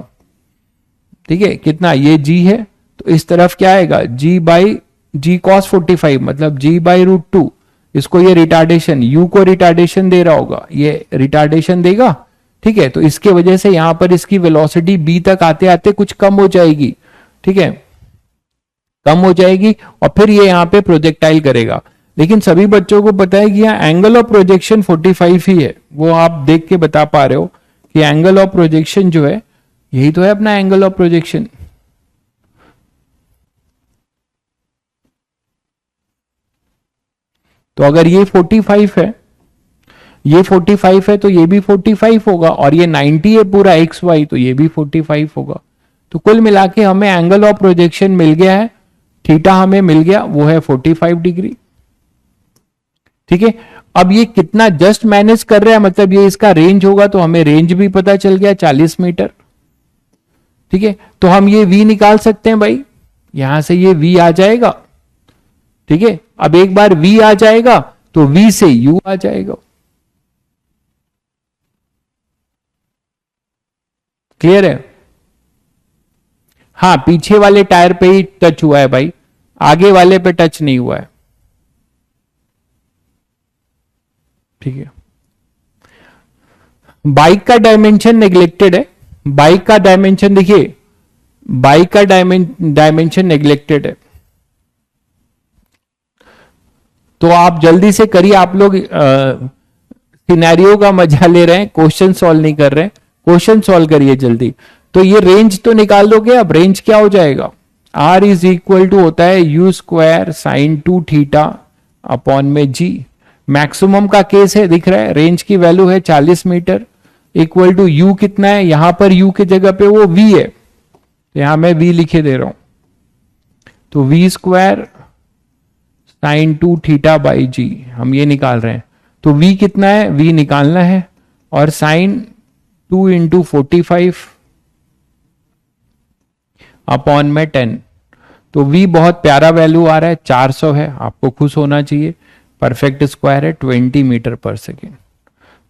ठीक है, कितना, ये g है, तो इस तरफ क्या आएगा, g बाई जी कॉस 45, मतलब g बाई रूट 2, इसको ये रिटार्डेशन, u को रिटार्डेशन दे रहा होगा, ये रिटार्डेशन देगा, ठीक है। तो इसके वजह से यहां पर इसकी वेलोसिटी b तक आते आते कुछ कम हो जाएगी, ठीक है, कम हो जाएगी, और फिर ये यहाँ पे प्रोजेक्टाइल करेगा। लेकिन सभी बच्चों को पता है कि यहाँ एंगल ऑफ प्रोजेक्शन 45 ही है, वो आप देख के बता पा रहे हो कि एंगल ऑफ प्रोजेक्शन जो है यही तो है अपना एंगल ऑफ प्रोजेक्शन। तो अगर ये 45 है, ये 45 है, तो ये भी 45 होगा, और ये 90 है पूरा एक्स वाई, तो ये भी 45 होगा। तो कुल मिला के हमें एंगल ऑफ प्रोजेक्शन मिल गया है, थीटा हमें मिल गया, वो है 45 डिग्री, ठीक है। अब ये कितना जस्ट मैनेज कर रहा है, मतलब ये इसका रेंज होगा, तो हमें रेंज भी पता चल गया 40 मीटर, ठीक है। तो हम ये v निकाल सकते हैं भाई, यहां से ये v आ जाएगा, ठीक है। अब एक बार v आ जाएगा तो v से u आ जाएगा। क्लियर है? हाँ, पीछे वाले टायर पे ही टच हुआ है भाई, आगे वाले पे टच नहीं हुआ है, ठीक है। बाइक का डायमेंशन नेग्लेक्टेड है, बाइक का डायमेंशन देखिए, बाइक का डायमेंशन नेग्लेक्टेड है। तो आप जल्दी से करिए, आप लोग सिनेरियो का मजा ले रहे हैं, क्वेश्चन सॉल्व नहीं कर रहे हैं, क्वेश्चन सॉल्व करिए जल्दी। तो ये रेंज तो निकाल दोगे, अब रेंज क्या हो जाएगा, r इज इक्वल टू होता है u square sine 2 theta upon में g। मैक्सिमम का केस है, दिख रहा है, रेंज की वैल्यू है 40 मीटर, इक्वल टू u कितना है, यहां पर u की जगह पे वो v है, तो यहां मैं v लिखे दे रहा हूं, तो v square sine 2 theta by g हम ये निकाल रहे हैं। तो v कितना है, v निकालना है, और साइन 2 इंटू 45 अपॉन में 10, तो v बहुत प्यारा वैल्यू आ रहा है, 400 है, आपको खुश होना चाहिए, परफेक्ट स्क्वायर है 20 मीटर पर सेकेंड,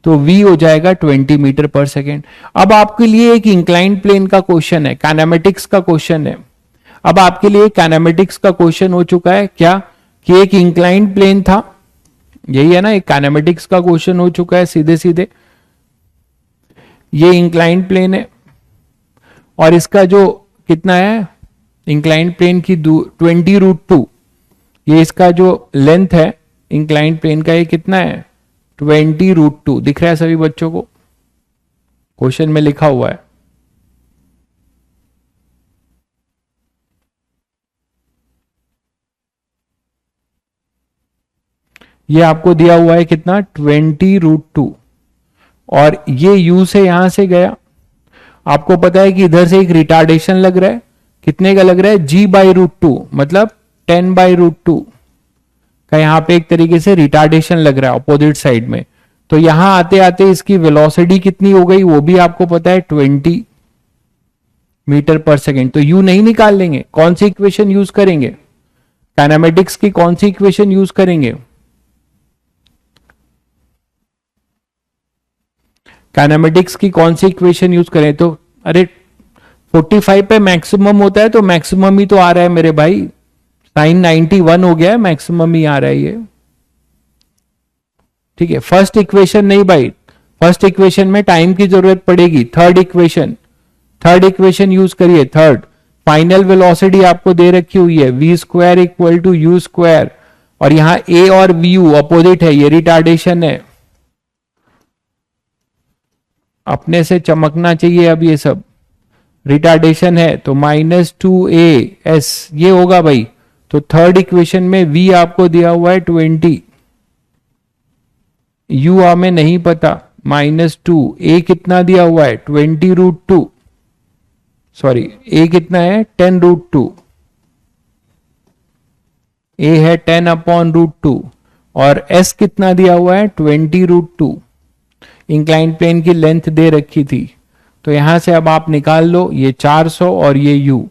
तो v हो जाएगा 20 मीटर पर सेकेंड। अब आपके लिए एक इंक्लाइंड प्लेन का क्वेश्चन है, काइनेमेटिक्स का क्वेश्चन है। अब आपके लिए काइनेमेटिक्स का क्वेश्चन हो चुका है क्या, कि एक इंक्लाइंड प्लेन था, यही है ना, एक काइनेमेटिक्स का क्वेश्चन हो चुका है सीधे सीधे, ये इंक्लाइंड प्लेन है, और इसका जो कितना है, इंक्लाइंड प्लेन की 20√2, ये इसका जो लेंथ है इंक्लाइंड प्लेन का, ये कितना है 20√2, दिख रहा है सभी बच्चों को, क्वेश्चन में लिखा हुआ है। ये आपको दिया हुआ है कितना 20√2, और ये u से यहां से गया, आपको पता है कि इधर से एक रिटार्डेशन लग रहा है, कितने का लग रहा है, g/√2, मतलब 10/√2 का यहां पे एक तरीके से रिटार्डेशन लग रहा है अपोजिट साइड में। तो यहां आते आते इसकी वेलोसिटी कितनी हो गई, वो भी आपको पता है 20 मीटर पर सेकेंड। तो u नहीं निकाल लेंगे, कौन सी इक्वेशन यूज करेंगे, काइनेमेटिक्स की कौन सी इक्वेशन यूज करेंगे, काइनेमेटिक्स की कौन सी इक्वेशन यूज करें, तो अरे 45 पे मैक्सिमम होता है, तो मैक्सिमम ही तो आ रहा है मेरे भाई, साइन 91 हो गया है, मैक्सिमम ही आ रहा है ये, ठीक है। फर्स्ट इक्वेशन नहीं भाई, फर्स्ट इक्वेशन में टाइम की जरूरत पड़ेगी, थर्ड इक्वेशन यूज करिए, थर्ड। फाइनल वेलोसिटी आपको दे रखी हुई है v square equal to u square, और यहां a और vu अपोजिट है, ये रिटार्डेशन है, अपने से चमकना चाहिए, अब ये सब रिटार्डेशन है, तो -2as ये होगा भाई। तो थर्ड इक्वेशन में v आपको दिया हुआ है 20, u हमें नहीं पता, -2, a कितना दिया हुआ है 20√2, सॉरी a कितना है 10√2, a है 10/√2, और s कितना दिया हुआ है 20√2, इंक्लाइंड प्लेन की लेंथ दे रखी थी। तो यहां से अब आप निकाल लो, ये 400 और ये u,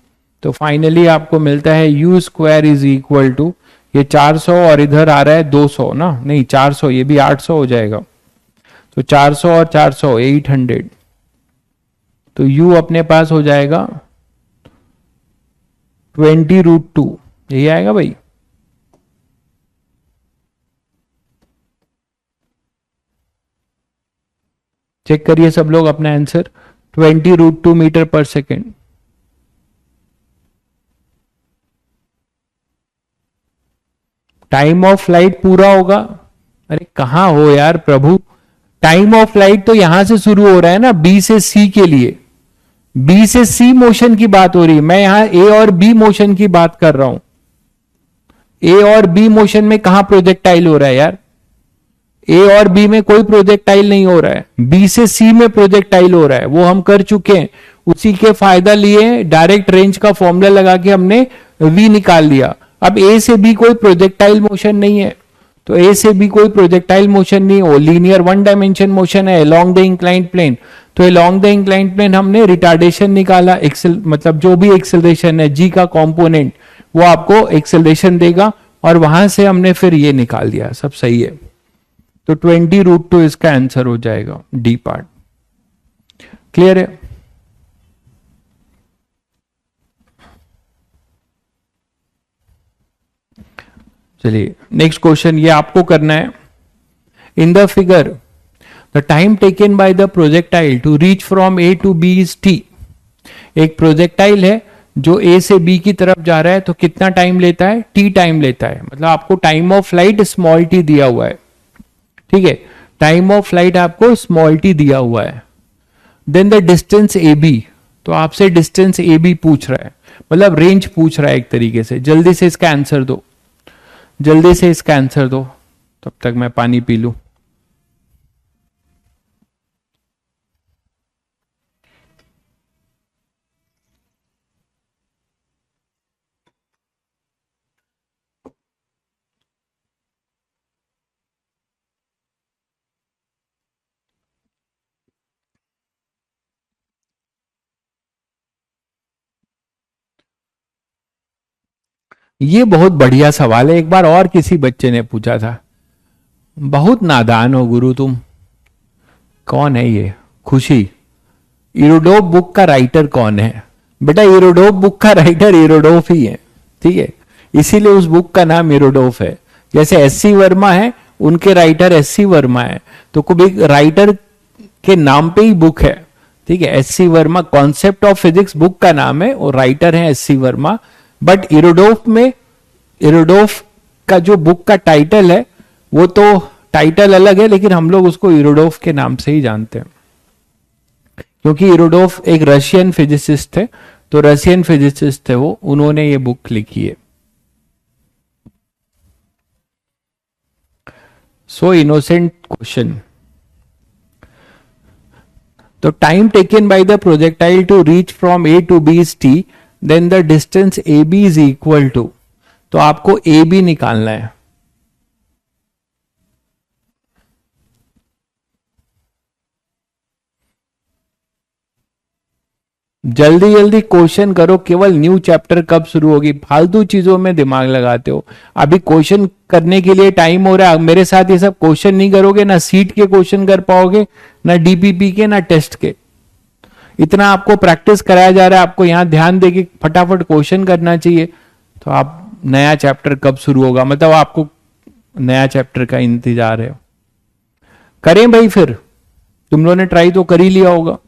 तो फाइनली आपको मिलता है u square is equal to, ये 400 और इधर आ रहा है 200 ना, नहीं 400, ये भी 800 हो जाएगा, तो 400 और 400 800, तो u अपने पास हो जाएगा 20√2, यही आएगा भाई। चेक करिए सब लोग अपना answer, 20√2 metre per second. Time of flight पूरा होगा, अरे कहां हो यार प्रभु, टाइम ऑफ फ्लाइट तो यहां से शुरू हो रहा है ना, बी से सी के लिए, बी से सी मोशन की बात हो रही है, मैं यहां ए और बी मोशन की बात कर रहा हूं। ए और बी मोशन में कहां प्रोजेक्टाइल हो रहा है यार, ए और बी में कोई प्रोजेक्टाइल नहीं हो रहा है, बी से सी में प्रोजेक्टाइल हो रहा है, वो हम कर चुके हैं। उसी के फायदा लिए डायरेक्ट रेंज का फॉर्मूला लगा के हमने वी निकाल लिया। अब ए से बी कोई प्रोजेक्टाइल मोशन नहीं है, तो ए से बी कोई प्रोजेक्टाइल मोशन नहीं हो, लीनियर वन डायमेंशन मोशन है अलोंग द इंक्लाइंड प्लेन। तो अलोंग द इंक्लाइंड प्लेन हमने रिटार्डेशन निकाला, एक्सेल मतलब जो भी एक्सेलरेशन है जी का कंपोनेंट वो आपको एक्सेलरेशन देगा, और वहां से हमने फिर ये निकाल दिया, सब सही है। तो 20√2 इसका आंसर हो जाएगा, डी पार्ट। क्लियर है? चलिए नेक्स्ट क्वेश्चन, ये आपको करना है। In the figure the time taken by the projectile to reach from A to B is T. एक प्रोजेक्टाइल है जो ए से बी की तरफ जा रहा है, तो कितना टाइम लेता है, टी टाइम लेता है, मतलब आपको time of flight small t दिया हुआ है, ठीक है, टाइम ऑफ फ्लाइट आपको स्मॉल टी दिया हुआ है। Then the distance A B, तो आपसे डिस्टेंस ए बी पूछ रहा है, मतलब रेंज पूछ रहा है एक तरीके से। जल्दी से इसका आंसर दो, जल्दी से इसका आंसर दो, तब तक मैं पानी पी लूं। ये बहुत बढ़िया सवाल है, एक बार और किसी बच्चे ने पूछा था। बहुत नादान हो गुरु तुम। कौन है ये? खुशी। इरोडोफ बुक का राइटर कौन है? बेटा इरोडोफ बुक का राइटर इरोडोफ ही है, ठीक है, इसीलिए उस बुक का नाम इरोडोफ है। जैसे एससी वर्मा है, उनके राइटर एससी वर्मा है, तो कोई राइटर के नाम पे ही बुक है, ठीक है। SC Verma concept of physics book का नाम है, और राइटर है एससी वर्मा। बट इरोडोफ में, इरोडोफ का जो बुक का टाइटल है वो तो टाइटल अलग है, लेकिन हम लोग उसको इरोडोफ के नाम से ही जानते हैं, क्योंकि इरोडोफ एक रशियन फिजिसिस्ट थे, तो रशियन फिजिसिस्ट थे वो, उन्होंने ये बुक लिखी है। So innocent question. तो time taken by the projectile to reach from A to B is t, then the distance A B is equal to, तो आपको ए बी निकालना है। जल्दी जल्दी क्वेश्चन करो, केवल न्यू चैप्टर कब शुरू होगी, फालतू चीजों में दिमाग लगाते हो। अभी क्वेश्चन करने के लिए टाइम हो रहा है, मेरे साथ ये सब क्वेश्चन नहीं करोगे, ना सीट के क्वेश्चन कर पाओगे, ना डीपीपी के, ना टेस्ट के। इतना आपको प्रैक्टिस कराया जा रहा है, आपको यहां ध्यान देके फटाफट क्वेश्चन करना चाहिए। तो आप नया चैप्टर कब शुरू होगा, मतलब आपको नया चैप्टर का इंतजार है। करें भाई, फिर तुम लोगों ने ट्राई तो कर ही लिया होगा।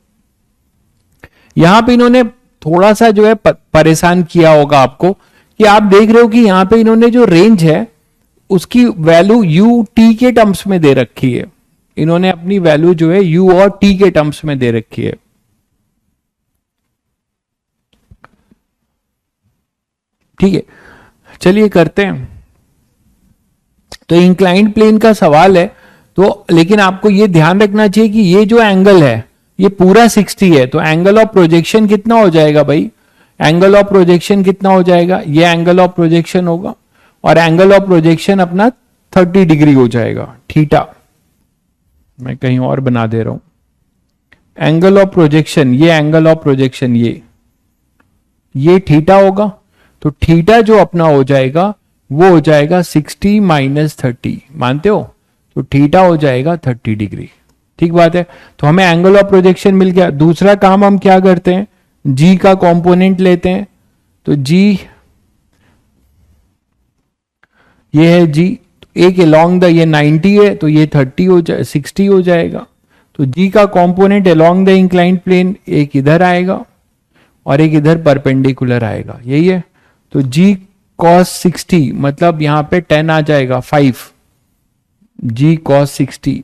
यहां पे इन्होंने थोड़ा सा जो है परेशान किया होगा आपको, कि आप देख रहे हो कि यहां पे इन्होंने जो रेंज है उसकी वैल्यू यू टी के टर्म्स में दे रखी है। इन्होंने अपनी वैल्यू जो है यू और टी के टर्म्स में दे रखी है। ठीक है, चलिए करते हैं। तो इंक्लाइंड प्लेन का सवाल है, तो लेकिन आपको यह ध्यान रखना चाहिए कि ये जो एंगल है ये पूरा 60 है, तो एंगल ऑफ प्रोजेक्शन कितना हो जाएगा भाई, एंगल ऑफ प्रोजेक्शन कितना हो जाएगा, ये एंगल ऑफ प्रोजेक्शन होगा, और एंगल ऑफ प्रोजेक्शन अपना 30 डिग्री हो जाएगा, थीटा। मैं कहीं और बना दे रहा हूं, एंगल ऑफ प्रोजेक्शन, ये एंगल ऑफ प्रोजेक्शन ये थीटा होगा, तो थीटा जो अपना हो जाएगा वो हो जाएगा 60 - 30, मानते हो, तो थीटा हो जाएगा 30 डिग्री। ठीक बात है, तो हमें एंगल ऑफ प्रोजेक्शन मिल गया। दूसरा काम हम क्या करते हैं, जी का कंपोनेंट लेते हैं, तो जी ये है जी, एक अलोंग द, ये 90 है तो ये 30 हो जाए 60 हो जाएगा, तो जी का component along the inclined plane एक इधर आएगा और एक इधर परपेंडिकुलर आएगा, यही है। तो जी cos 60 मतलब यहां पे 10 आ जाएगा 5 जी cos 60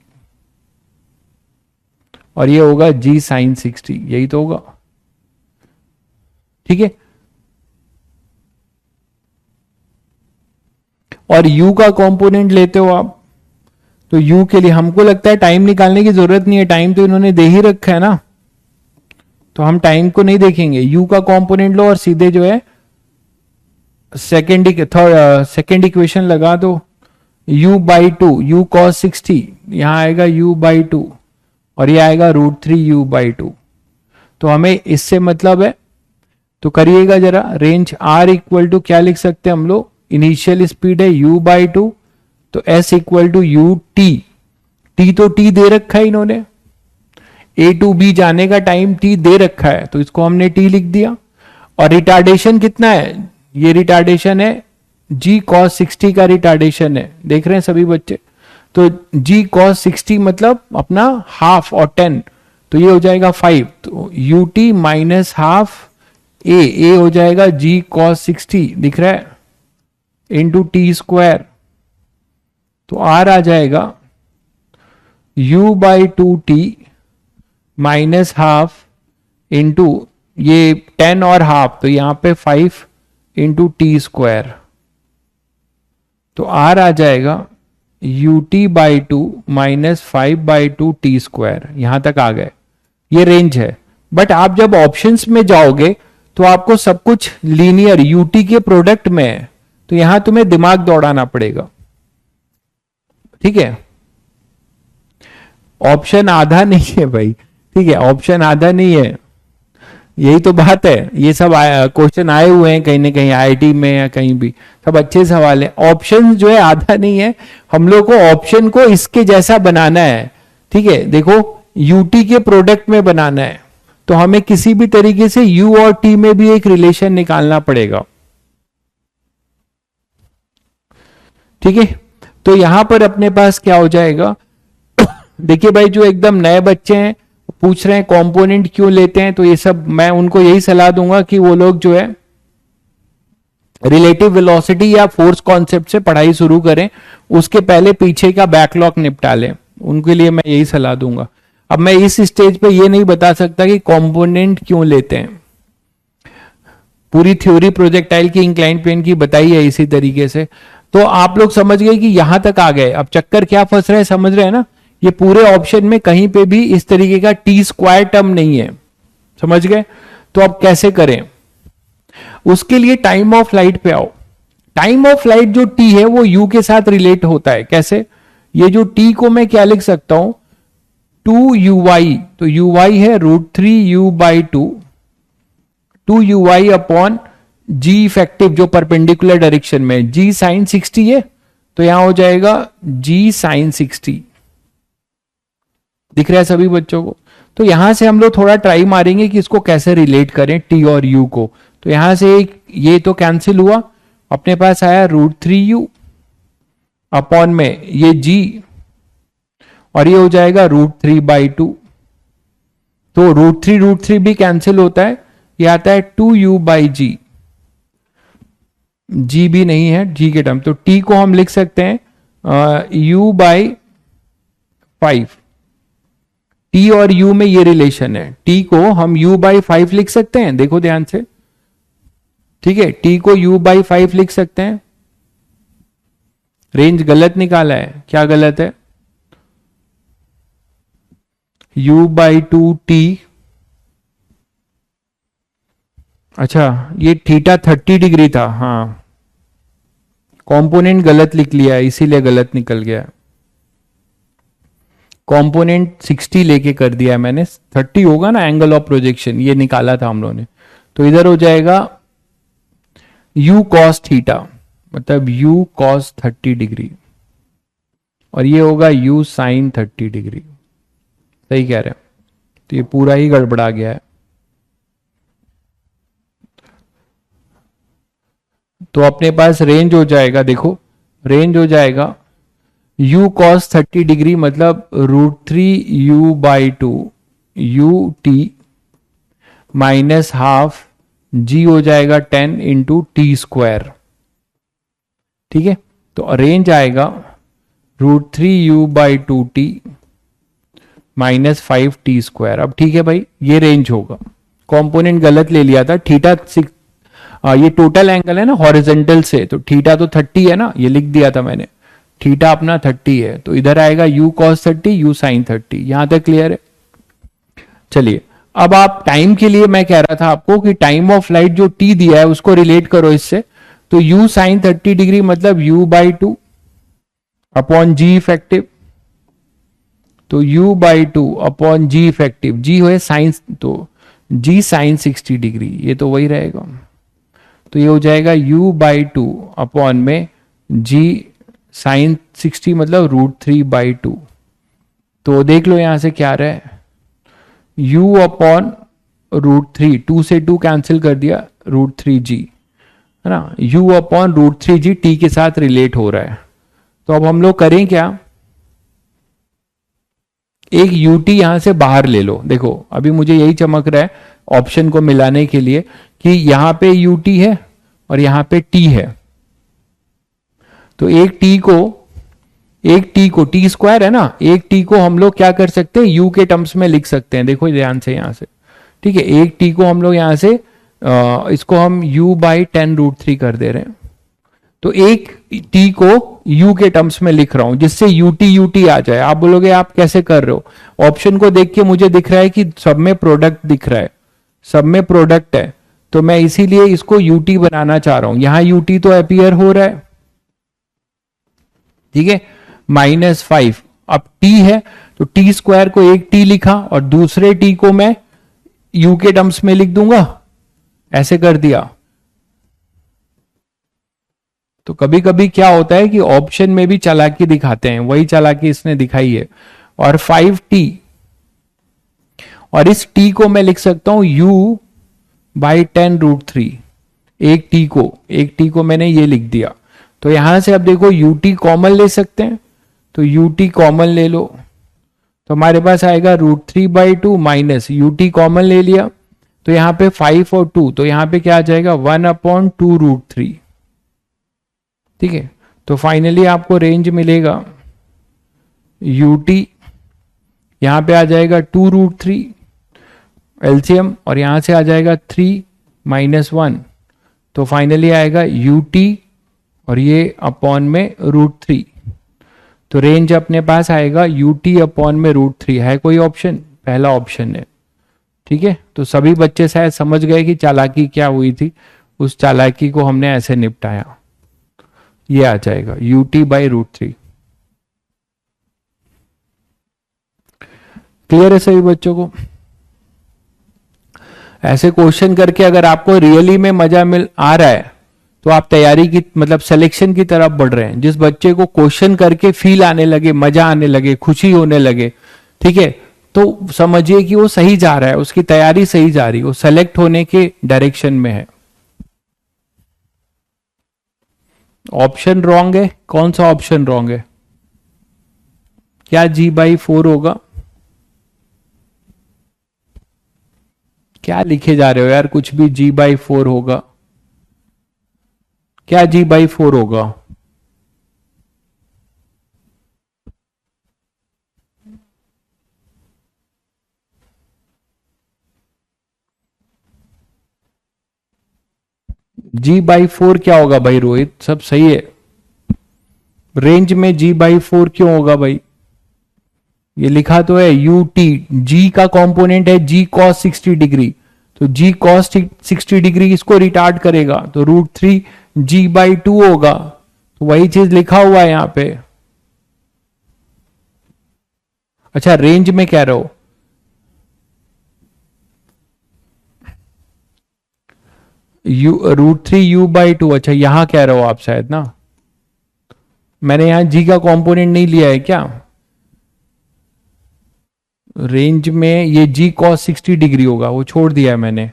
और ये होगा जी sin 60, यही तो होगा, ठीक है। और u का कंपोनेंट लेते हो आप, तो u के लिए हमको लगता है टाइम निकालने की जरूरत नहीं है, टाइम तो इन्होंने दे ही रखा है ना, तो हम टाइम को नहीं देखेंगे। u का कंपोनेंट लो और सीधे जो है सेकेंड इक्वेशन लगा दो, u by to, you cos 60, यहां आएगा u बाई टू और ये आएगा √3 u बाई टू। तो हमें इससे मतलब है, तो करिएगा जरा। रेंज r इक्वल टू क्या लिख सकते हैं हम लोग, इनिशियल स्पीड है u बाई टू, तो s equal to u t तो t दे रखा है इन्होंने, a टू b जाने का टाइम t दे रखा है, तो इसको हमने t लिख दिया। और रिटार्डेशन कितना है, ये रिटार्डेशन है g cos 60 का रिटार्डेशन है, देख रहे हैं सभी बच्चे। तो g cos 60 मतलब अपना हाफ और 10, तो ये हो जाएगा 5, तो ut माइनस हाफ ए हो जाएगा g cos 60, दिख रहा है, इंटू टी स्क्वायर। तो r आ जाएगा u by to T minus half into ये 10 और हाफ, तो यहां पे 5 इंटू टी स्क्वायर। तो r आ जाएगा ut by two minus 5 by two T square, यहां तक आ गए, ये रेंज है। बट आप जब ऑप्शंस में जाओगे तो आपको सब कुछ लीनियर ut के प्रोडक्ट में है, तो यहां तुम्हें दिमाग दौड़ाना पड़ेगा, ठीक है। ऑप्शन आधा नहीं है भाई, ठीक है, ऑप्शन आधा नहीं है, यही तो बात है। ये सब क्वेश्चन आए हुए हैं कहीं ना कहीं आईआईटी में या कहीं भी, सब अच्छे सवाल है। ऑप्शन जो है आधा नहीं है, हम लोग को ऑप्शन को इसके जैसा बनाना है, ठीक है। देखो यूटी के प्रोडक्ट में बनाना है, तो हमें किसी भी तरीके से यू और टी में भी एक रिलेशन निकालना पड़ेगा, ठीक है। तो यहां पर अपने पास क्या हो जाएगा, देखिए भाई जो एकदम नए बच्चे हैं पूछ रहे हैं कंपोनेंट क्यों लेते हैं, तो ये सब मैं उनको यही सलाह दूंगा कि वो लोग जो है रिलेटिव वेलोसिटी या फोर्स कॉन्सेप्ट से पढ़ाई शुरू करें, उसके पहले पीछे का बैकलॉग निपटा लें, उनके लिए मैं यही सलाह दूंगा। अब मैं इस स्टेज पे ये नहीं बता सकता कि कंपोनेंट क्यों लेते हैं, पूरी थ्योरी प्रोजेक्टाइल की इंक्लाइंड प्लेन की बताई है इसी तरीके से। तो आप लोग समझ गए कि यहां तक आ गए, अब चक्कर क्या फंस रहे हैं समझ रहे हैं ना, ये पूरे ऑप्शन में कहीं पे भी इस तरीके का टी स्क्वायर टर्म नहीं है, समझ गए। तो अब कैसे करें, उसके लिए टाइम ऑफ लाइट पे आओ। टाइम ऑफ लाइट जो टी है वो यू के साथ रिलेट होता है, कैसे, ये जो टी को मैं क्या लिख सकता हूं, 2uy, तो uy है √3 u by two, 2uy upon g effective जो परपेंडिकुलर डायरेक्शन में, जी साइन 60 है, तो यहां हो जाएगा जी साइन 60, दिख रहा है सभी बच्चों को। तो यहां से हम लोग थोड़ा ट्राई मारेंगे कि इसको कैसे रिलेट करें टी और यू को। तो यहां से एक ये तो कैंसिल हुआ, अपने पास आया √3u अपॉन में ये जी, और ये हो जाएगा √3 बाई टू, तो √3 भी कैंसिल होता है, ये आता है 2u बाई जी, जी भी नहीं है जी के टर्म, तो टी को हम लिख सकते हैं u बाई 5, टी और u में ये रिलेशन है, टी को हम u बाई 5 लिख सकते हैं, देखो ध्यान से, ठीक है, टी को u बाई 5 लिख सकते हैं। रेंज गलत निकाला है, क्या गलत है, u बाई टू टी, अच्छा ये थीटा 30 डिग्री था, हाँ कंपोनेंट गलत लिख लिया है इसीलिए गलत निकल गया, कंपोनेंट 60 लेके कर दिया है मैंने, 30 होगा ना एंगल ऑफ प्रोजेक्शन, ये निकाला था हम लोगों ने। तो इधर हो जाएगा u cos थीटा, मतलब u cos 30 डिग्री, और ये होगा u sin 30 डिग्री, सही कह रहे हैं। तो ये पूरा ही गड़बड़ा गया है। तो अपने पास रेंज हो जाएगा, देखो रेंज हो जाएगा u cos 30 डिग्री मतलब √3u/2 ut minus half g हो जाएगा 10 इंटू टी स्क्वायर। ठीक है, तो रेंज आएगा √3u/2t -5t²। अब ठीक है भाई, ये रेंज होगा। कंपोनेंट गलत ले लिया था, थीटा ये टोटल एंगल है ना हॉरिजेंटल से, तो थीटा तो 30 है ना, ये लिख दिया था मैंने, थीटा अपना 30 है, तो इधर आएगा u cos 30 u sin 30। यहां तक क्लियर है? चलिए, अब आप टाइम के लिए मैं कह रहा था आपको कि टाइम ऑफ लाइट जो t दिया है उसको रिलेट करो इससे, तो u sin 30 डिग्री मतलब u/2 अपॉन g इफेक्टिव, तो u/2 upon g effective, g है साइन, तो g sin 60 डिग्री, ये तो वही रहेगा, तो ये हो जाएगा u/2 अपॉन में g sin 60 मतलब √3/2। तो देख लो यहां से क्या रहा है, u अपॉन √3, 2 से 2 कैंसिल कर दिया, √3g है ना, u अपॉन √3g t के साथ रिलेट हो रहा है। तो अब हम लोग करें क्या, एक ut यहां से बाहर ले लो। देखो अभी मुझे यही चमक रहा है ऑप्शन को मिलाने के लिए कि यहां पे ut है और यहां पे t है, तो एक t को टी स्क्वायर है ना, एक t को हम लोग क्या कर सकते हैं, u के टर्म्स में लिख सकते हैं। देखो ध्यान से यहां से, ठीक है, एक t को हम लोग यहां से इसको हम u/10√3 कर दे रहे हैं, तो एक t को u के टर्म्स में लिख रहा हूं जिससे ut आ जाए। आप बोलोगे आप कैसे कर रहे हो, ऑप्शन को देख के मुझे दिख रहा है कि सब में प्रोडक्ट दिख रहा है, सब में प्रोडक्ट है, तो मैं इसीलिए इसको ut बनाना चाह रहा हूं। यहां ut तो अपीयर हो रहा है, ठीक है, -5। अब t है तो टी स्क्वायर को एक t लिखा और दूसरे t को मैं u के टर्म्स में लिख दूंगा, ऐसे कर दिया। तो कभी कभी क्या होता है कि ऑप्शन में भी चालाकी दिखाते हैं, वही चालाकी इसने दिखाई है। और 5t, और इस t को मैं लिख सकता हूं u/10√3, एक t को मैंने ये लिख दिया। तो यहां से अब देखो ut कॉमन ले सकते हैं, तो ut कॉमन ले लो, तो हमारे पास आएगा √3/2 माइनस ut कॉमन ले लिया, तो यहां पे 5 और 2, तो यहां पे क्या आ जाएगा 1/2√3। ठीक है, तो फाइनली आपको रेंज मिलेगा ut, यहां पे आ जाएगा 2√3 एलसीएम, और यहां से आ जाएगा 3 - 1, तो फाइनली आएगा ut और ये अपॉन में √3। तो रेंज अपने पास आएगा ut अपॉन में √3। है कोई ऑप्शन? पहला ऑप्शन है। ठीक है, तो सभी बच्चे शायद समझ गए कि चालाकी क्या हुई थी, उस चालाकी को हमने ऐसे निपटाया, ये आ जाएगा ut/√3। क्लियर है सभी बच्चों को? ऐसे क्वेश्चन करके अगर आपको रियली में मजा मिल आ रहा है तो आप तैयारी की मतलब सिलेक्शन की तरफ बढ़ रहे हैं। जिस बच्चे को क्वेश्चन करके फील आने लगे, मजा आने लगे, खुशी होने लगे, ठीक है, तो समझिए कि वो सही जा रहा है, उसकी तैयारी सही जा रही है, वो सेलेक्ट होने के डायरेक्शन में है। ऑप्शन रॉन्ग है, कौन सा ऑप्शन रॉन्ग है? क्या g/4 होगा? क्या लिखे जा रहे हो यार, कुछ भी g/4 होगा, क्या g/4 होगा? g/4 क्या होगा भाई रोहित? सब सही है, रेंज में g/4 क्यों होगा भाई? ये लिखा तो है ut, g का कंपोनेंट है g cos 60 डिग्री, तो g cos 60 डिग्री इसको रिटार्ड करेगा, तो √3 g/2 होगा, तो वही चीज लिखा हुआ है यहां पे। अच्छा, रेंज में कह रहे हो, √3u/2, अच्छा यहां कह रहे हो आप शायद ना, मैंने यहां g का कंपोनेंट नहीं लिया है क्या? रेंज में ये g cos 60 डिग्री होगा, वो छोड़ दिया है मैंने।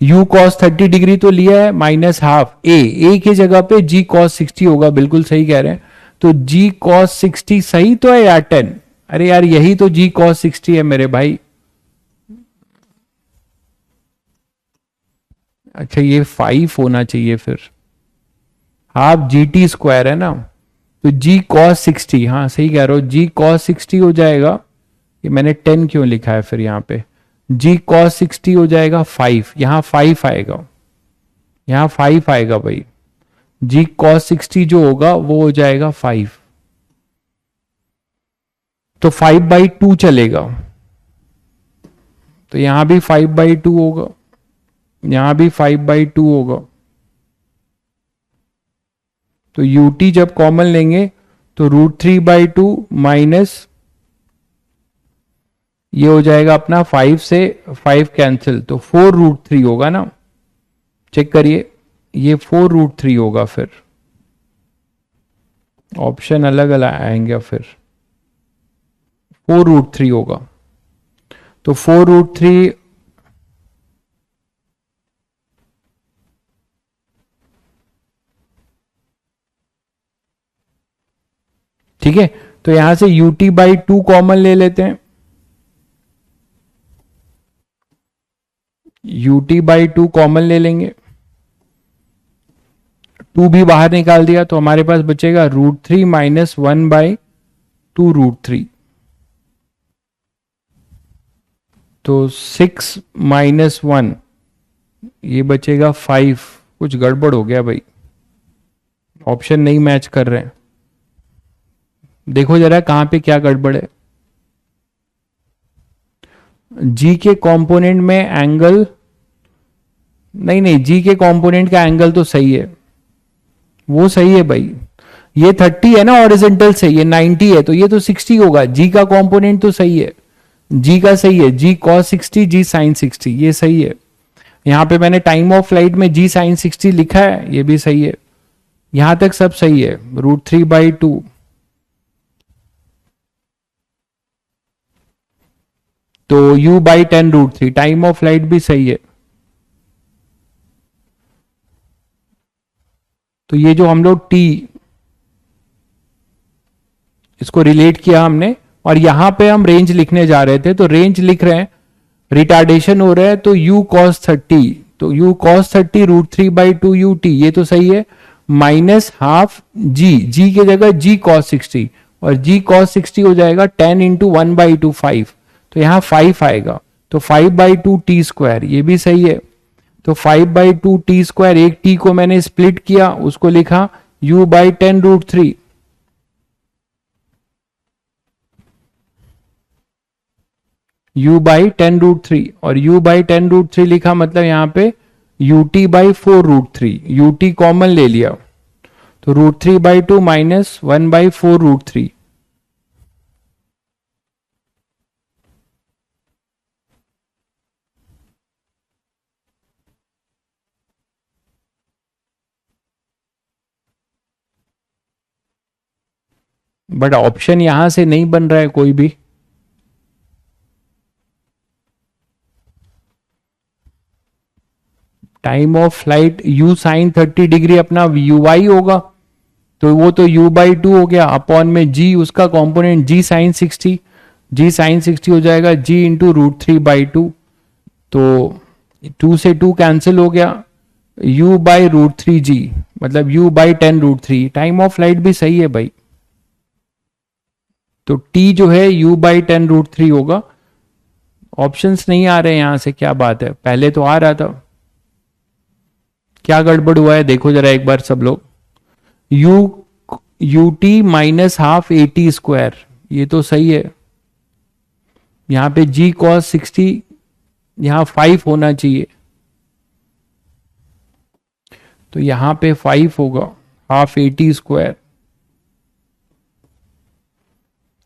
u cos 30 डिग्री तो लिया है, माइनस हाफ ए की जगह पे g cos 60 होगा, बिल्कुल सही कह रहे हैं। तो g cos 60 सही तो है यार 10, अरे यार यही तो g cos 60 है मेरे भाई। अच्छा ये 5 होना चाहिए फिर, हाफ जी टी स्क्वायर है ना, तो g cos 60, हाँ सही कह रहे हो, g cos 60 हो जाएगा, ये मैंने 10 क्यों लिखा है फिर यहाँ पे, g cos 60 हो जाएगा 5, यहां 5 आएगा, यहां 5 आएगा भाई, g cos 60 जो होगा वो हो जाएगा 5, तो 5/2 चलेगा, तो यहां भी 5/2 होगा, यहां भी 5/2 होगा। तो ut जब कॉमन लेंगे तो √3/2 माइनस ये हो जाएगा अपना 5 से 5 कैंसिल, तो 4√3 होगा ना, चेक करिए, ये 4√3 होगा, फिर ऑप्शन अलग अलग आएंगे, फिर 4√3 होगा, तो 4√3 ठीक है। तो यहां से ut/2 कॉमन ले लेते हैं, ut/2 कॉमन ले लेंगे, 2 भी बाहर निकाल दिया तो हमारे पास बचेगा √3 माइनस 1/2√3, तो 6 माइनस 1, ये बचेगा 5, कुछ गड़बड़ हो गया भाई, ऑप्शन नहीं मैच कर रहे हैं, देखो जरा कहां पे क्या गड़बड़ है। जी के कंपोनेंट में एंगल, नहीं जी के कंपोनेंट का एंगल तो सही है, वो सही है भाई, ये 30 है ना हॉरिजॉन्टल से, ये 90 है, तो ये तो 60 होगा, जी का कंपोनेंट तो सही है, जी का सही है, जी cos 60 जी sin 60, ये सही है। यहां पे मैंने टाइम ऑफ फ्लाइट में जी sin 60 लिखा है, ये भी सही है, यहां तक सब सही है, √3/2, तो u/10√3, टाइम ऑफ फ्लाइट भी सही है। तो ये जो हम लोग टी इसको रिलेट किया हमने, और यहां पे हम रेंज लिखने जा रहे थे, तो रेंज लिख रहे हैं, रिटार्डेशन हो रहा है, तो u cos 30, तो u cos 30 √3/2 ut, ये तो सही है, माइनस हाफ जी की जगह g cos 60, और g cos 60 हो जाएगा 10 इंटू 1/2 5, तो यहां 5 आएगा, तो 5/2 टी स्क्वायर, ये भी सही है, तो 5/2 टी स्क्वायर, एक टी को मैंने स्प्लिट किया, उसको लिखा u/10√3, u/10√3, और u/10√3 लिखा, मतलब यहां पे ut/4√3, ut कॉमन ले लिया, तो √3/2 माइनस 1/4√3, बट ऑप्शन यहां से नहीं बन रहा है कोई भी, time of flight u sin 30 degree अपना uy होगा, तो वो तो u/2 हो गया, अपॉन में g उसका component g sin 60, g sin 60 हो जाएगा g इंटू √3/2, तो 2 से 2 कैंसिल हो गया, u/√3g, मतलब u/10√3, टाइम ऑफ फ्लाइट भी सही है भाई, तो t जो है u/10√3 होगा, ऑप्शंस नहीं आ रहे यहां से, क्या बात है, पहले तो आ रहा था, क्या गड़बड़ हुआ है देखो जरा एक बार सब लोग, ut minus half AT square, ये तो सही है, यहां पे g cos 60, यहां 5 होना चाहिए, तो यहां पे 5 होगा, हाफ AT स्क्वायर,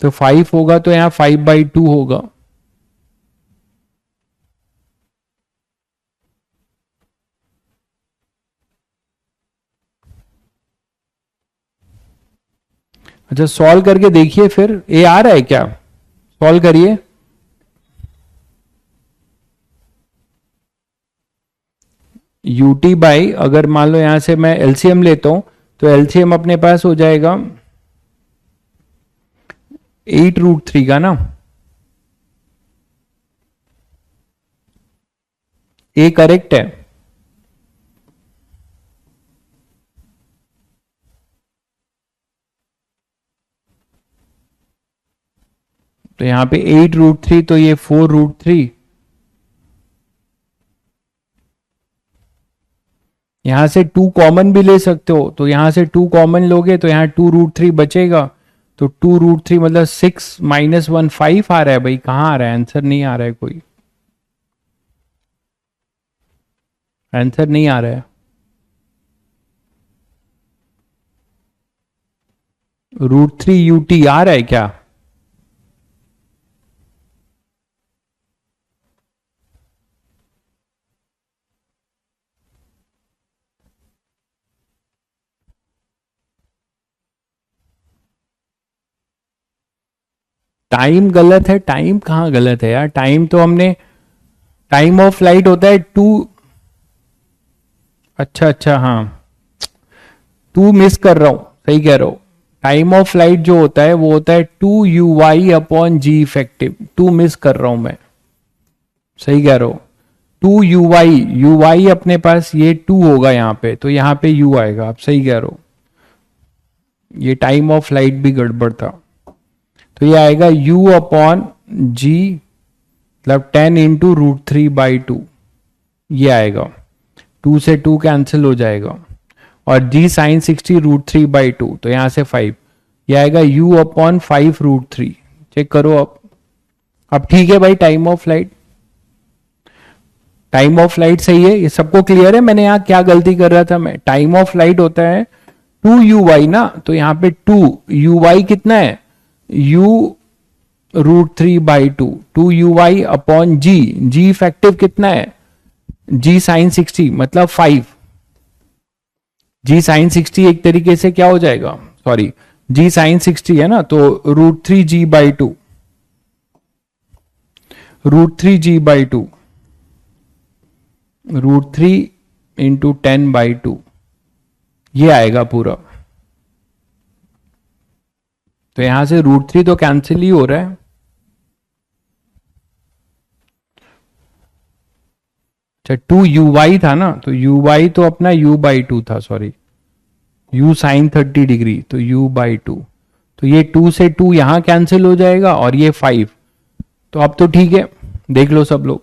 तो 5 होगा, तो यहां 5/2 होगा, अच्छा सॉल्व करके देखिए फिर, ए आ रहा है क्या, सॉल्व करिए, यूटी बाई, अगर मान लो यहां से मैं एलसीएम लेता हूं तो एलसीएम अपने पास हो जाएगा 8√3 का ना, ए करेक्ट है। तो यहां पे 8√3, तो ये 4√3, यहां से 2 कॉमन भी ले सकते हो, तो यहां से 2 कॉमन लोगे तो यहां 2√3 बचेगा, तो 2√3 मतलब 6 - 1 5 आ रहा है भाई, कहां आ रहा है आंसर, नहीं आ रहा है, कोई आंसर नहीं आ रहा है। √3 UT आ रहा है क्या? टाइम गलत है, टाइम कहाँ गलत है यार, टाइम तो हमने, टाइम ऑफ फ्लाइट होता है 2, अच्छा अच्छा हाँ, 2 मिस कर रहा हूं, सही कह रहा हूं। टाइम ऑफ फ्लाइट जो होता है वो होता है 2 UY/G इफेक्टिव, 2 मिस कर रहा हूं मैं, सही कह रहा हूं। 2 UY अपने पास ये 2 होगा यहाँ पे, तो यहाँ पे U आएगा, आप सही कह रहे हो। ये टाइम ऑफ फ्लाइट भी गड़बड़ था, तो ये आएगा U/G, मतलब 10 × √3/2, ये आएगा, 2 से 2 कैंसिल हो जाएगा, और G sin 60 √3/2, तो यहां से 5, ये आएगा U/5 √3। चेक करो अब ठीक है भाई, time of flight, time of flight सही है, ये सबको क्लियर है। मैंने यहां क्या गलती कर रहा था मैं, टाइम ऑफ फ्लाइट होता है 2 UY ना, तो यहां पे 2 UY कितना है, U√3/2, 2 UY/G, G इफेक्टिव कितना है, G sin 60 मतलब 5, G sin 60 एक तरीके से क्या हो जाएगा, सॉरी, G sin 60 है ना, तो √3G/2, √3G/2, √3 × 10/2, ये आएगा पूरा। तो यहां से √3 तो कैंसिल ही हो रहा है। अच्छा 2 UY था ना, तो UY तो अपना U/2 था, सॉरी, U sin 30°, तो U/2, तो ये 2 से 2 यहां कैंसिल हो जाएगा, और ये 5, तो अब तो ठीक है, देख लो सब लोग,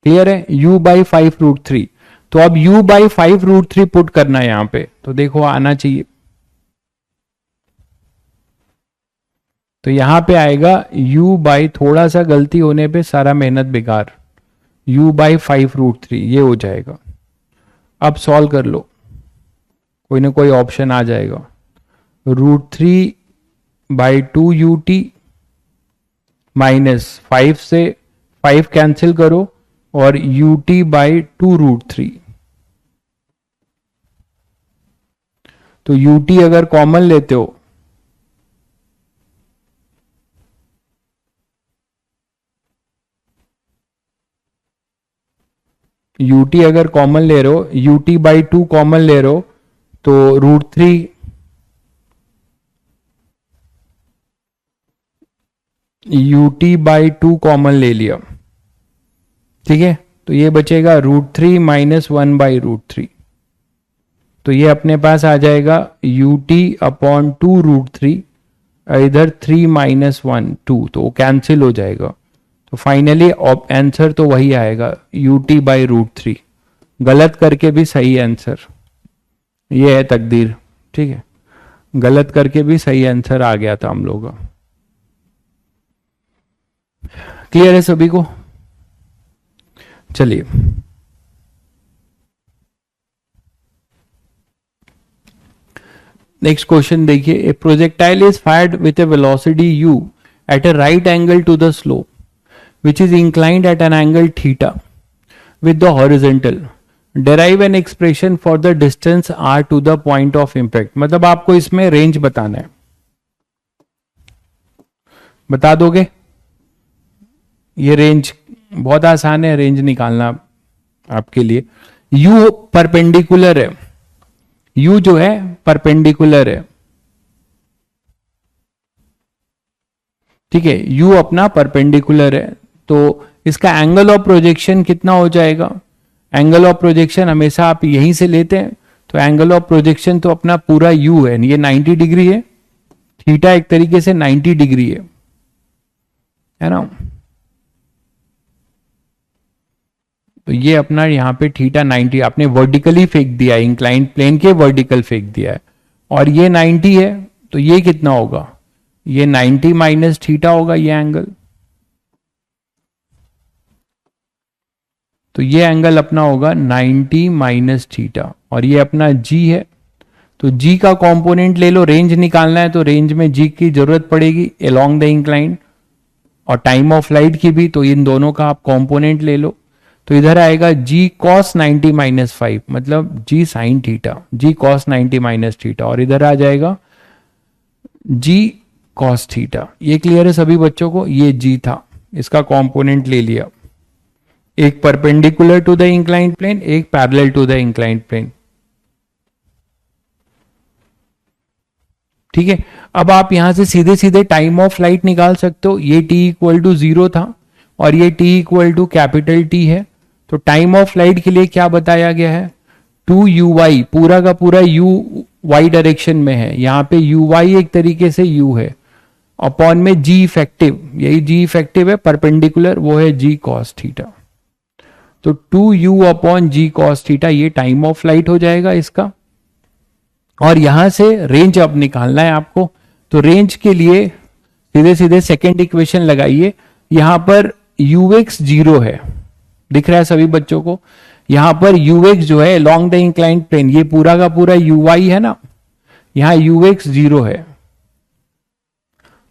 क्लियर है, U/5 √3। तो अब U/5 √3 पुट करना है यहां पे, तो देखो आना चाहिए, तो यहां पे आएगा U/ थोड़ा सा गलती होने पे सारा मेहनत बेकार, U/5 √3 ये हो जाएगा। अब सॉल्व कर लो, कोई ना कोई ऑप्शन आ जाएगा। √3/2 UT -5 से 5 कैंसिल करो, और UT/2 √3, तो UT अगर कॉमन लेते हो, UT अगर कॉमन ले रहे हो, UT/2 कॉमन ले रहे हो, तो √3, UT/2 कॉमन ले लिया, ठीक है, तो ये बचेगा √3 - 1/√3, तो ये अपने पास आ जाएगा UT/2 √3, इधर 3 - 1 2, तो वो कैंसिल हो जाएगा, तो फाइनली आंसर तो वही आएगा UT/√3। गलत करके भी सही आंसर, ये है तकदीर, ठीक है, गलत करके भी सही आंसर आ गया था हम लोग का। क्लियर है सभी को? चलिए नेक्स्ट क्वेश्चन देखिए, a projectile is fired with a velocity u at a right angle to the slope which is inclined at an angle theta with the horizontal. Derive an expression for the distance r to the point of impact. मतलब आपको इसमें रेंज बताना है, बता दोगे? ये रेंज बहुत आसान है, रेंज निकालना, आपके लिए। u परपेंडिकुलर है, u जो है परपेंडिकुलर है, ठीक है, u अपना परपेंडिकुलर है, तो इसका एंगल ऑफ प्रोजेक्शन कितना हो जाएगा? एंगल ऑफ प्रोजेक्शन हमेशा आप यहीं से लेते हैं, तो एंगल ऑफ प्रोजेक्शन तो अपना पूरा u है, ये 90 डिग्री है, थीटा एक तरीके से 90 डिग्री है ना। तो ये अपना यहाँ पे थीटा 90 आपने वर्टिकली फेंक दिया है, इंक्लाइंड प्लेन के वर्टिकल फेंक दिया है, और ये 90 है, तो ये कितना होगा? ये 90 माइनस थीटा होगा ये एंगल। तो ये एंगल अपना होगा 90 माइनस थीटा, और ये अपना g है, तो g का कंपोनेंट ले लो, रेंज निकालना है तो रेंज में g की जरूरत पड़ेगी अलोंग द इंक्लाइन, और टाइम ऑफ लाइट की भी, तो इन दोनों का आप कंपोनेंट ले लो, तो इधर आएगा g cos 90 माइनस 5, मतलब g sine theta, g cos 90 minus theta, और इधर आ जाएगा g cos थीटा। ये क्लियर है सभी बच्चों को? ये g था, इसका कंपोनेंट ले लिया, एक perpendicular to the inclined plane, एक parallel to the inclined plane, ठीक है। अब आप यहां से सीधे सीधे टाइम ऑफ फ्लाइट निकाल सकते हो, ये t इक्वल टू 0 था और ये t equal to capital T है, तो टाइम ऑफ फ्लाइट के लिए क्या बताया गया है? 2uy, पूरा का पूरा u y डायरेक्शन में है, यहां पे uy एक तरीके से u है, अपॉन में g इफेक्टिव, यही g इफेक्टिव है परपेंडिकुलर, वो है g cos थीटा, तो 2u upon g cos theta, ये टाइम ऑफ फ्लाइट हो जाएगा इसका। और यहां से रेंज अब निकालना है आपको, तो रेंज के लिए सीधे सीधे सेकेंड इक्वेशन लगाइए, यहां पर ux 0 है, दिख रहा है सभी बच्चों को? यहां पर ux जो है लॉन्ग द इंक्लाइंड प्लेन, ये पूरा का पूरा uy है ना, यहां ux 0 है,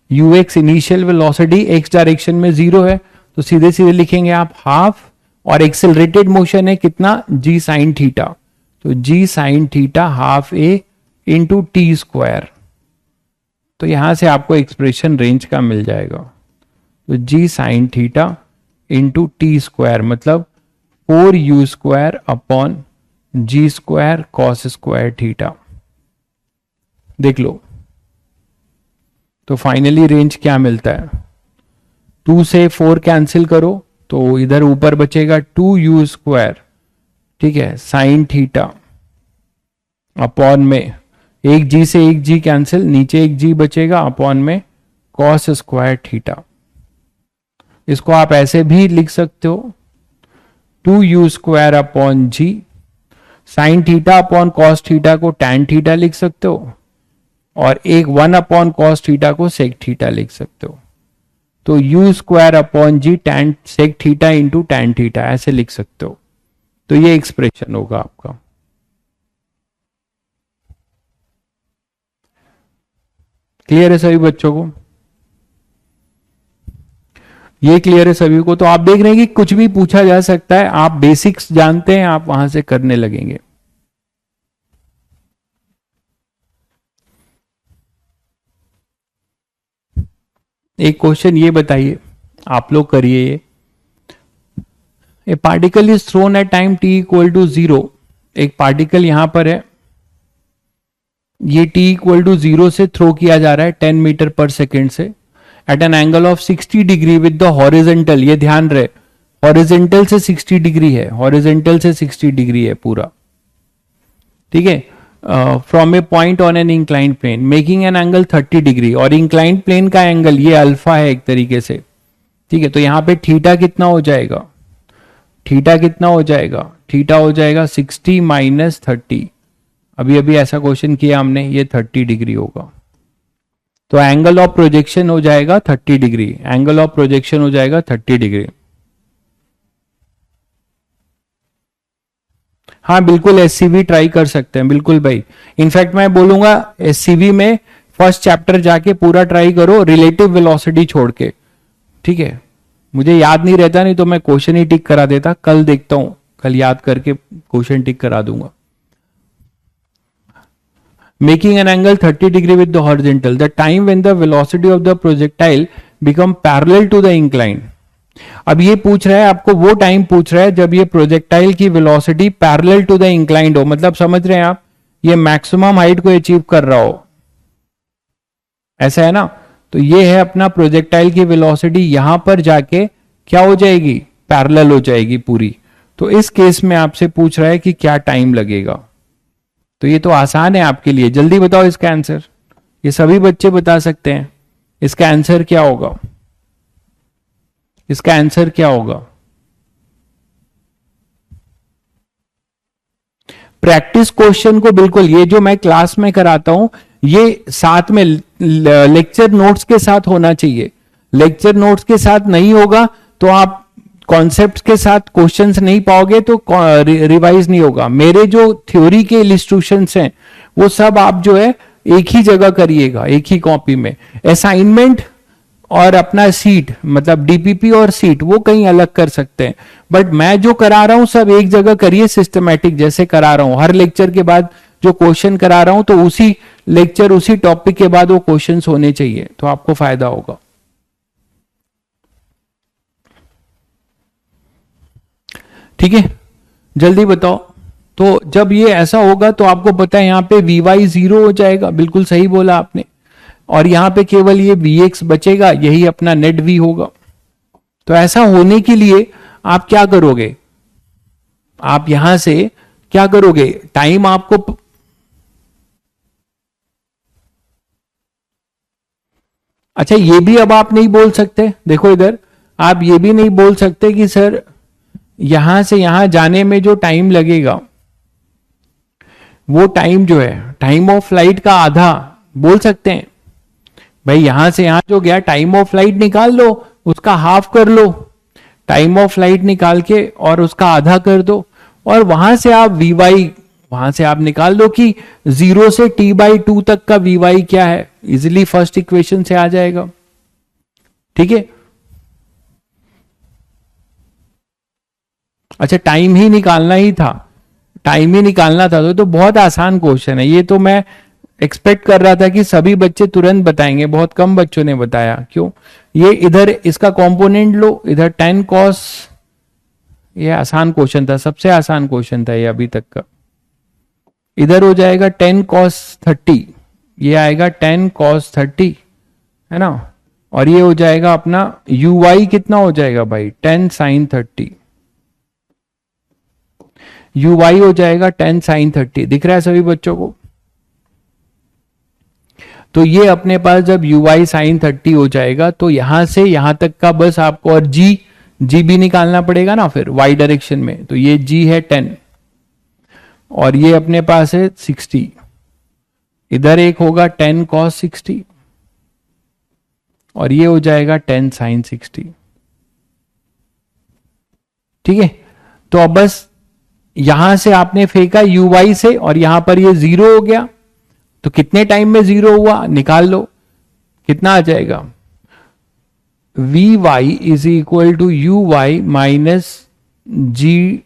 ux initial velocity x direction में 0 है, तो सीधे सीधे लिखेंगे आप हाफ, और एक्सेलरेटेड मोशन है कितना? g साइन थीटा, तो g sine theta half a into t square, तो यहां से आपको एक्सप्रेशन रेंज का मिल जाएगा, तो g sine theta into t square, मतलब 4u square upon g square cos square theta, देख लो। तो फाइनली रेंज क्या मिलता है? 2 से 4 कैंसिल करो, तो इधर ऊपर बचेगा 2u स्क्वायर, ठीक है, साइन थीटा अपॉन में एक g से एक g कैंसिल, नीचे एक g बचेगा, अपॉन में कॉस स्क्वायर थीटा। इसको आप ऐसे भी लिख सकते हो, 2u square upon g, sign theta upon cos theta को टैन थीटा लिख सकते हो, और एक 1 अपॉन कॉस थीटा को सेक थीटा लिख सकते हो, तो u square upon g tan sec theta into tan theta ऐसे लिख सकते हो, तो ये एक्सप्रेशन होगा आपका। क्लियर है सभी बच्चों को? ये क्लियर है सभी को? तो आप देख रहे हैं कि कुछ भी पूछा जा सकता है, आप बेसिक्स जानते हैं, आप वहां से करने लगेंगे। एक क्वेश्चन ये बताइए, आप लोग करिए ये, a particle is thrown at time t equal to 0, एक पार्टिकल यहां पर है, ये t इक्वल टू 0 से थ्रो किया जा रहा है 10 मीटर पर सेकेंड से, at an angle of 60 degree with the horizontal, ये ध्यान रहे हॉरिजेंटल से 60 डिग्री है, हॉरिजेंटल से 60 डिग्री है पूरा, ठीक है, from a point on an inclined plane making an angle 30 degree, और इंक्लाइंड प्लेन का एंगल ये अल्फा है एक तरीके से, ठीक है, तो यहां पे थीटा कितना हो जाएगा? थीटा कितना हो जाएगा? थीटा हो जाएगा 60 माइनस 30, अभी अभी ऐसा क्वेश्चन किया हमने, ये 30 डिग्री होगा, तो एंगल ऑफ प्रोजेक्शन हो जाएगा 30 डिग्री, एंगल ऑफ प्रोजेक्शन हो जाएगा 30 डिग्री। हाँ बिल्कुल, एससीवी ट्राई कर सकते हैं, बिल्कुल भाई, इनफैक्ट मैं बोलूंगा एससीवी में फर्स्ट चैप्टर जाके पूरा ट्राई करो रिलेटिव वेलोसिटी छोड़ के, ठीक है, मुझे याद नहीं रहता, नहीं तो मैं क्वेश्चन ही टिक करा देता, कल देखता हूं, कल याद करके क्वेश्चन टिक करा दूंगा। Making an angle 30 degree with the horizontal, the time when the velocity of the projectile become parallel to the incline, अब ये पूछ रहा है आपको, वो टाइम पूछ रहा है जब ये प्रोजेक्टाइल की velocity parallel to the inclined हो, मतलब समझ रहे हैं आप, ये मैक्सिमम हाइट को अचीव कर रहा हो, ऐसा है ना। तो ये है अपना प्रोजेक्टाइल की वेलोसिटी, यहां पर जाके क्या हो जाएगी, पैरेलल हो जाएगी पूरी। तो इस केस में आपसे पूछ रहा है कि क्या टाइम लगेगा। तो ये तो आसान है आपके लिए, जल्दी बताओ इसका आंसर, ये सभी बच्चे बता सकते हैं। इसका आंसर क्या होगा, इसका आंसर क्या होगा। प्रैक्टिस क्वेश्चन को बिल्कुल, ये जो मैं क्लास में कराता हूं ये साथ में लेक्चर नोट्स के साथ होना चाहिए। लेक्चर नोट्स के साथ नहीं होगा तो आप कॉन्सेप्ट्स के साथ क्वेश्चंस नहीं पाओगे, तो रिवाइज नहीं होगा। मेरे जो थ्योरी के इलिस्ट्रेशंस हैं वो सब आप जो है एक ही जगह करिएगा, एक ही कॉपी में। असाइनमेंट और अपना सीट, मतलब डीपीपी और सीट, वो कहीं अलग कर सकते हैं, बट मैं जो करा रहा हूं सब एक जगह करिए, सिस्टमैटिक जैसे करा रहा हूं। हर लेक्चर के बाद जो क्वेश्चन करा रहा हूं तो उसी लेक्चर उसी टॉपिक के बाद वो क्वेश्चंस होने चाहिए, तो आपको फायदा होगा। ठीक है, जल्दी बताओ। तो जब ये ऐसा होगा तो आपको पता है यहां पे वी वाई जीरो हो जाएगा, बिल्कुल सही बोला आपने, और यहां पे केवल ये वी एक्स बचेगा, यही अपना नेट वी होगा। तो ऐसा होने के लिए आप क्या करोगे, आप यहां से क्या करोगे, टाइम आपको अच्छा ये भी अब आप नहीं बोल सकते, देखो इधर, आप ये भी नहीं बोल सकते कि सर यहां से यहां जाने में जो टाइम लगेगा वो टाइम जो है टाइम ऑफ फ्लाइट का आधा, बोल सकते हैं भाई यहां से यहां जो गया टाइम ऑफ फ्लाइट निकाल लो, उसका हाफ कर लो, टाइम ऑफ फ्लाइट निकाल के और उसका आधा कर दो, और वहां से आप वी वाई, वहां से आप निकाल दो कि 0 से t/2 तक का वी वाई क्या है, इजिली फर्स्ट इक्वेशन से आ जाएगा। ठीक है, अच्छा टाइम ही निकालना ही था, टाइम ही निकालना था, तो बहुत आसान क्वेश्चन है ये, तो मैं एक्सपेक्ट कर रहा था कि सभी बच्चे तुरंत बताएंगे, बहुत कम बच्चों ने बताया। क्यों, ये इधर इसका कंपोनेंट लो, इधर 10 कॉस, ये आसान क्वेश्चन था, सबसे आसान क्वेश्चन था ये अभी तक का। इधर हो जाएगा 10 cos 30, ये आएगा 10 cos 30, है ना, और ये हो जाएगा अपना यू वाई कितना हो जाएगा भाई 10 sin 30, यू वाई हो जाएगा 10 sin 30, दिख रहा है सभी बच्चों को। तो ये अपने पास जब यू वाई sin 30 हो जाएगा तो यहां से यहां तक का बस आपको, और जी भी निकालना पड़ेगा ना फिर वाई डायरेक्शन में, तो ये जी है 10 और ये अपने पास है 60, इधर एक होगा 10 cos 60 और ये हो जाएगा 10 sin 60। ठीक है, तो अब बस यहां से आपने फेंका यू वाई से और यहां पर ये जीरो हो गया, तो कितने टाइम में जीरो हुआ निकाल लो, कितना आ जाएगा, v y is equal to u y minus g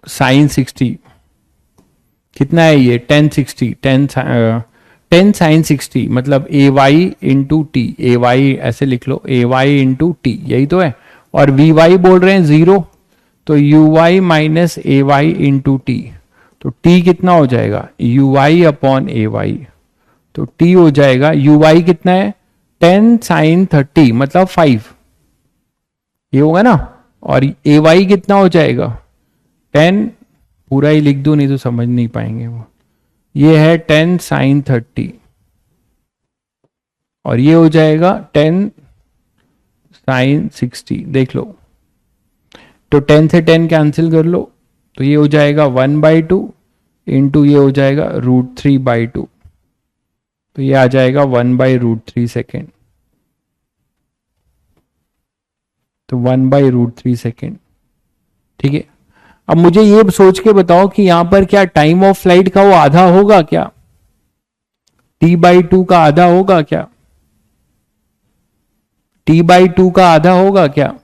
sin 60, कितना है ये 10 60, 10 sin 60, मतलब ए वाई इंटू टी, ए वाई ऐसे लिख लो, ए वाई इंटू टी, यही तो है, और वी वाई बोल रहे हैं जीरो, तो u y minus a y into t, तो टी कितना हो जाएगा u y upon a y, तो टी हो जाएगा यू वाई कितना है 10 sin 30 मतलब 5, ये होगा ना, और ए वाई कितना हो जाएगा 10, पूरा ही लिख दो नहीं तो समझ नहीं पाएंगे वो, ये है 10 sin 30 और ये हो जाएगा 10 sin 60, देख लो, तो 10 से 10 कैंसिल कर लो, तो ये हो जाएगा 1/2 इंटू ये हो जाएगा √3/2, तो ये आ जाएगा 1/√3 सेकेंड, तो 1/√3 सेकेंड। ठीक है, अब मुझे ये सोच के बताओ कि यहां पर क्या टाइम ऑफ फ्लाइट का वो आधा होगा क्या, t/2 का आधा होगा क्या, t/2 का आधा होगा क्या,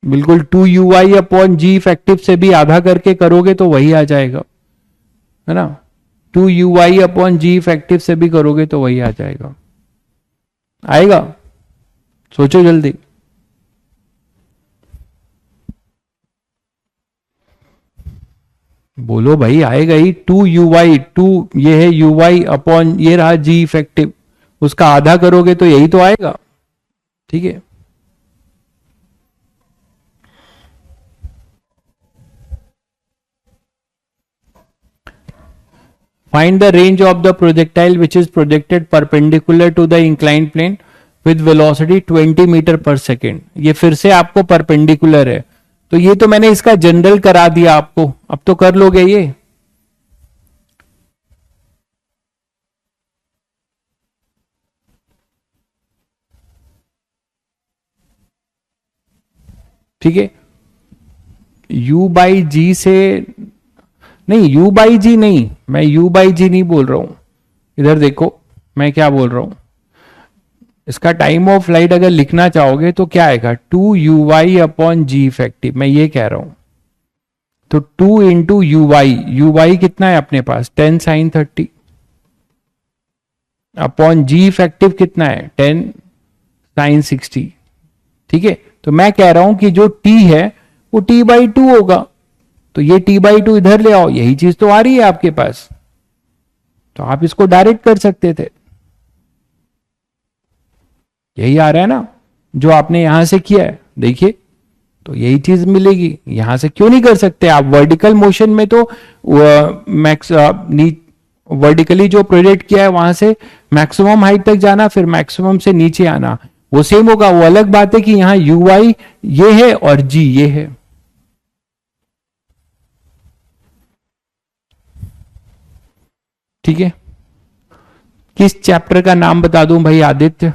बिल्कुल 2 ui अपॉन जी इफेक्टिव से भी आधा करके करोगे तो वही आ जाएगा, है ना। 2 ui अपॉन जी इफेक्टिव से भी करोगे तो वही आ जाएगा, आएगा, सोचो जल्दी। बोलो भाई, आएगा ही। 2 ui, टू ये है ui अपॉन ये रहा जी इफेक्टिव, उसका आधा करोगे तो यही तो आएगा, ठीक है। Find the range of the projectile which is projected perpendicular to the inclined plane with velocity 20 metre per second. ये फिर से आपको परपेंडिकुलर है, तो ये तो मैंने इसका जनरल करा दिया आपको, अब तो कर लोगे ये। ठीक है, u बाई जी से नहीं, u बाई जी नहीं, मैं u बाई जी नहीं बोल रहा हूं, इधर देखो मैं क्या बोल रहा हूं। इसका टाइम ऑफ फ्लाइट अगर लिखना चाहोगे तो क्या आएगा, 2 ui अपॉन जी इफेक्टिव, मैं ये कह रहा हूं। तो 2 इंटू ui कितना है अपने पास, 10 साइन 30 अपॉन जी इफेक्टिव कितना है, 10 साइन 60। ठीक है, तो मैं कह रहा हूं कि जो t है वो t/2 होगा, तो ये t/2 इधर ले आओ, यही चीज तो आ रही है आपके पास, तो आप इसको डायरेक्ट कर सकते थे, यही आ रहा है ना जो आपने यहां से किया है, देखिए तो यही चीज मिलेगी। यहां से क्यों नहीं कर सकते आप, वर्टिकल मोशन में तो मैक्स वर्टिकली जो प्रोजेक्ट किया है वहां से मैक्सिमम हाइट तक जाना, फिर मैक्सिमम से नीचे आना, वो सेम होगा। वो अलग बात है कि यहां ui ये है और g ये है। ठीक है, किस चैप्टर का नाम बता दूं भाई, आदित्य?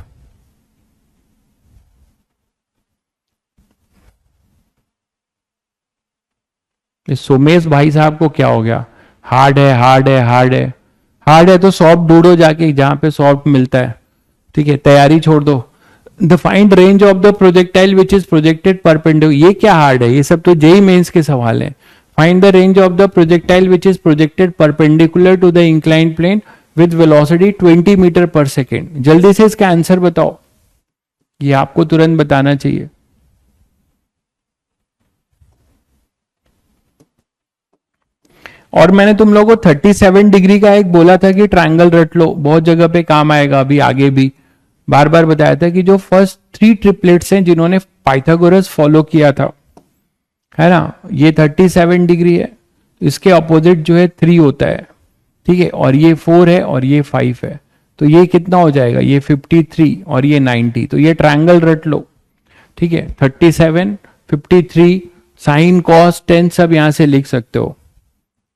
सोमेश भाई साहब को क्या हो गया, हार्ड है हार्ड है हार्ड है, हार्ड है तो सॉफ्ट ढूंढो जाके जहां पे सॉफ्ट मिलता है। ठीक है, तैयारी छोड़ दो। The find range of the projectile which is projected perpendicular, ये क्या हार्ड है, ये सब तो जेई मेंस के सवाल है। Find the range of the projectile which is projected perpendicular to the inclined plane with velocity 20 metre per second. जल्दी से इसका आंसर बताओ, ये आपको तुरंत बताना चाहिए। और मैंने तुम लोगों को 37 डिग्री का एक बोला था कि ट्रायंगल रट लो, बहुत जगह पे काम आएगा, अभी आगे भी बार बार बताया था कि जो फर्स्ट 3 ट्रिपलेट्स हैं जिन्होंने पाइथागोरस फॉलो किया था, है ना, ये 37 डिग्री है, इसके अपोजिट जो है 3 होता है। ठीक है, और ये 4 है और ये 5 है, तो ये कितना हो जाएगा, ये 53 और ये 90, तो ये ट्रायंगल रट लो। ठीक है, 37 53 साइन कॉस टेन सब यहां से लिख सकते हो।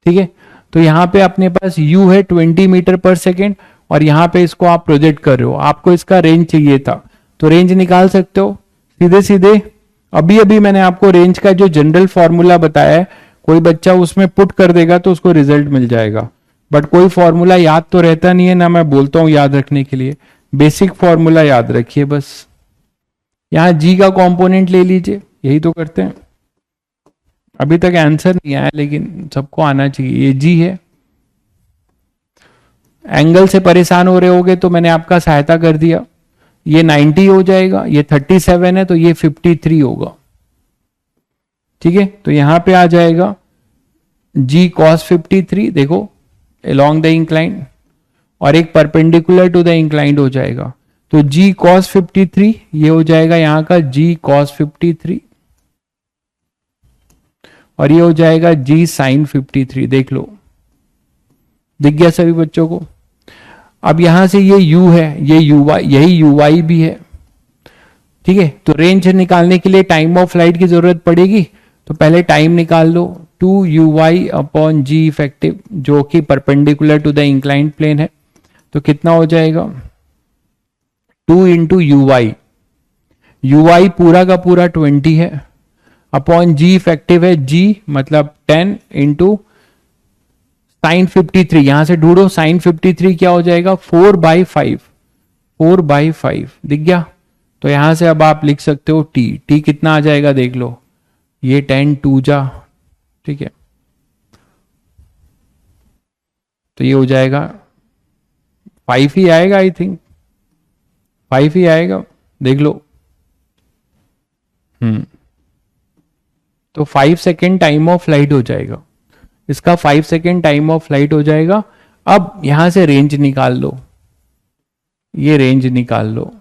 ठीक है, तो यहां पे अपने पास u है 20 मीटर पर सेकेंड, और यहां पे इसको आप प्रोजेक्ट कर रहे हो, आपको इसका रेंज चाहिए था, तो रेंज निकाल सकते हो सीधे सीधे। अभी अभी मैंने आपको रेंज का जो जनरल फॉर्मूला बताया है, कोई बच्चा उसमें पुट कर देगा तो उसको रिजल्ट मिल जाएगा, बट कोई फॉर्मूला याद तो रहता नहीं है ना, मैं बोलता हूं याद रखने के लिए, बेसिक फॉर्मूला याद रखिए बस। यहां जी का कंपोनेंट ले लीजिए, यही तो करते हैं। अभी तक आंसर नहीं आया लेकिन सबको आना चाहिए, ये जी है। एंगल से परेशान हो रहे होगे तो मैंने आपका सहायता कर दिया, ये 90 हो जाएगा, ये 37 है तो ये 53 होगा। ठीक है, तो यहां पे आ जाएगा जी cos 53, देखो along द इंक्लाइंड, और एक परपेंडिकुलर टू द इंक्लाइंड हो जाएगा, तो जी cos 53 ये हो जाएगा यहां का जी cos 53, और ये हो जाएगा जी साइन 53। देख लो, दिख गया सभी बच्चों को। अब यहां से ये u है, ये ui, यही ui भी है। ठीक है, तो रेंज निकालने के लिए टाइम ऑफ फ्लाइट की जरूरत पड़ेगी, तो पहले टाइम निकाल लो, 2 ui अपॉन जी इफेक्टिव जो कि perpendicular to the inclined plane है, तो कितना हो जाएगा 2 इंटू ui पूरा का पूरा 20 है, अपॉन जी इफेक्टिव है, जी मतलब 10 इंटू साइन 53, यहां से ढूंढो साइन 53 क्या हो जाएगा 4/5, 4/5 दिख गया। तो यहां से अब आप लिख सकते हो टी, टी कितना आ जाएगा देख लो ये 10 2 जा, ठीक है, तो ये हो जाएगा 5 ही आएगा, आई थिंक 5 ही आएगा, देख लो। तो 5 सेकेंड टाइम ऑफ फ्लाइट हो जाएगा, इसका 5 सेकेंड टाइम ऑफ फ्लाइट हो जाएगा। अब यहां से रेंज निकाल लो, ये रेंज निकाल लो।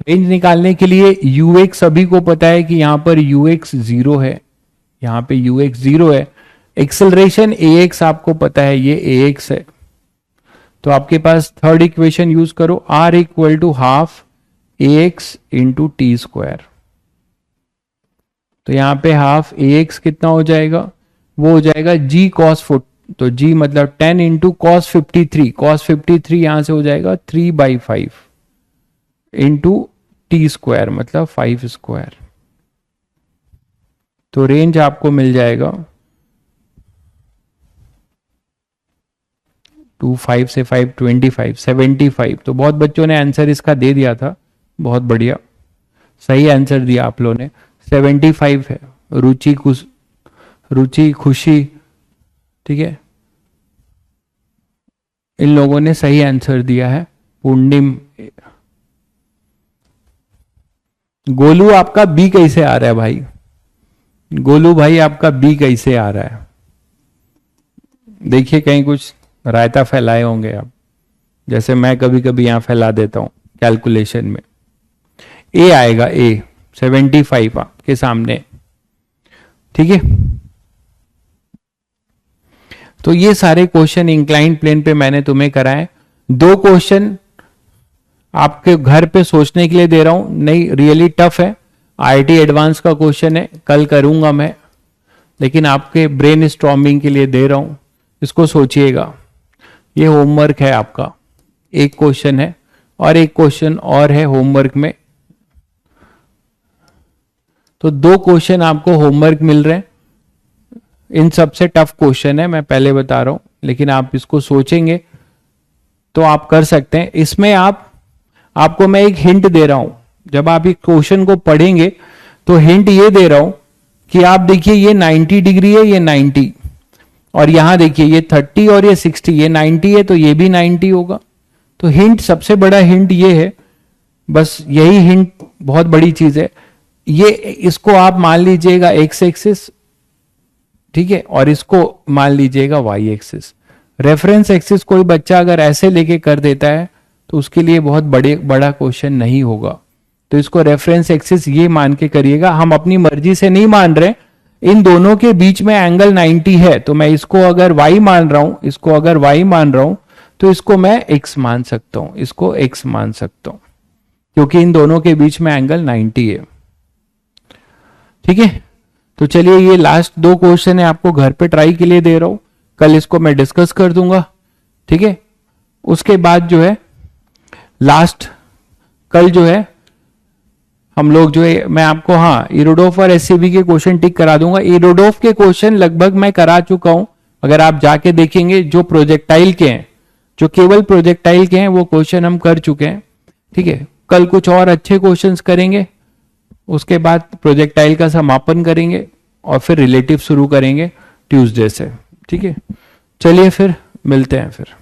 रेंज निकालने के लिए ux सभी को पता है कि यहां पर ux 0 है, यहां पे ux 0 है। एक्सेलरेशन ax आपको पता है, ये ax है, तो आपके पास थर्ड इक्वेशन यूज करो, r equal to half ax into t square. तो यहां पे हाफ ax कितना हो जाएगा, वो हो जाएगा g cos 4, तो g मतलब 10 इंटू कॉस 53, कॉस 53 यहां से हो जाएगा 3/5 इंटू टी स्क्वायर मतलब 5 स्क्वायर। तो रेंज आपको मिल जाएगा 5 से 5 25 75। तो बहुत बच्चों ने आंसर इसका दे दिया था, बहुत बढ़िया, सही आंसर दिया आप लोगों ने, 75 है। रुचि खुशी, ठीक है, इन लोगों ने सही आंसर दिया है। पूर्णिम, गोलू आपका बी कैसे आ रहा है भाई, गोलू भाई आपका बी कैसे आ रहा है, देखिए कहीं कुछ रायता फैलाए होंगे आप, जैसे मैं कभी कभी यहां फैला देता हूं कैलकुलेशन में। ए आएगा, ए 75 आपके सामने, ठीक है। तो ये सारे क्वेश्चन इंक्लाइंड प्लेन पे मैंने तुम्हें कराए। 2 क्वेश्चन आपके घर पे सोचने के लिए दे रहा हूं, नहीं रियली टफ है, आईआईटी एडवांस का क्वेश्चन है, कल करूंगा मैं, लेकिन आपके ब्रेन स्टॉर्मिंग के लिए दे रहा हूं, इसको सोचिएगा। ये होमवर्क है आपका, एक क्वेश्चन है और एक क्वेश्चन और है होमवर्क में, तो 2 क्वेश्चन आपको होमवर्क मिल रहे हैं। इन सबसे टफ क्वेश्चन है, मैं पहले बता रहा हूं, लेकिन आप इसको सोचेंगे तो आप कर सकते हैं। इसमें आपको मैं एक हिंट दे रहा हूं, जब आप एक क्वेश्चन को पढ़ेंगे तो हिंट ये दे रहा हूं कि आप देखिए ये 90 डिग्री है, ये 90, और यहां देखिए ये 30 और ये 60, ये 90 है तो ये भी 90 होगा। तो हिंट, सबसे बड़ा हिंट ये है, बस यही हिंट बहुत बड़ी चीज है। ये इसको आप मान लीजिएगा एक्स एक्सिस, ठीक है, और इसको मान लीजिएगा वाई एक्सिस। रेफरेंस एक्सिस कोई बच्चा अगर ऐसे लेके कर देता है तो उसके लिए बहुत बड़ा क्वेश्चन नहीं होगा, तो इसको रेफरेंस एक्सिस ये मान के करिएगा। हम अपनी मर्जी से नहीं मान रहे, इन दोनों के बीच में एंगल 90 है, तो मैं इसको अगर y मान रहा हूं, इसको अगर y मान रहा हूं, तो इसको मैं x मान सकता हूं, इसको x मान सकता हूं, क्योंकि इन दोनों के बीच में एंगल 90 है, ठीक है। तो चलिए ये लास्ट 2 क्वेश्चन है, आपको घर पे ट्राई के लिए दे रहा हूं, कल इसको मैं डिस्कस कर दूंगा, ठीक है। उसके बाद जो है लास्ट, कल जो है हम लोग जो है, मैं आपको हाँ इरोडोफ और एससीबी के क्वेश्चन टिक करा दूंगा। इरोडोफ के क्वेश्चन लगभग मैं करा चुका हूं, अगर आप जाके देखेंगे जो प्रोजेक्टाइल के हैं, जो केवल प्रोजेक्टाइल के हैं, वो क्वेश्चन हम कर चुके हैं, ठीक है। कल कुछ और अच्छे क्वेश्चंस करेंगे, उसके बाद प्रोजेक्टाइल का समापन करेंगे और फिर रिलेटिव शुरू करेंगे ट्यूसडे से, ठीक है। चलिए फिर मिलते हैं फिर।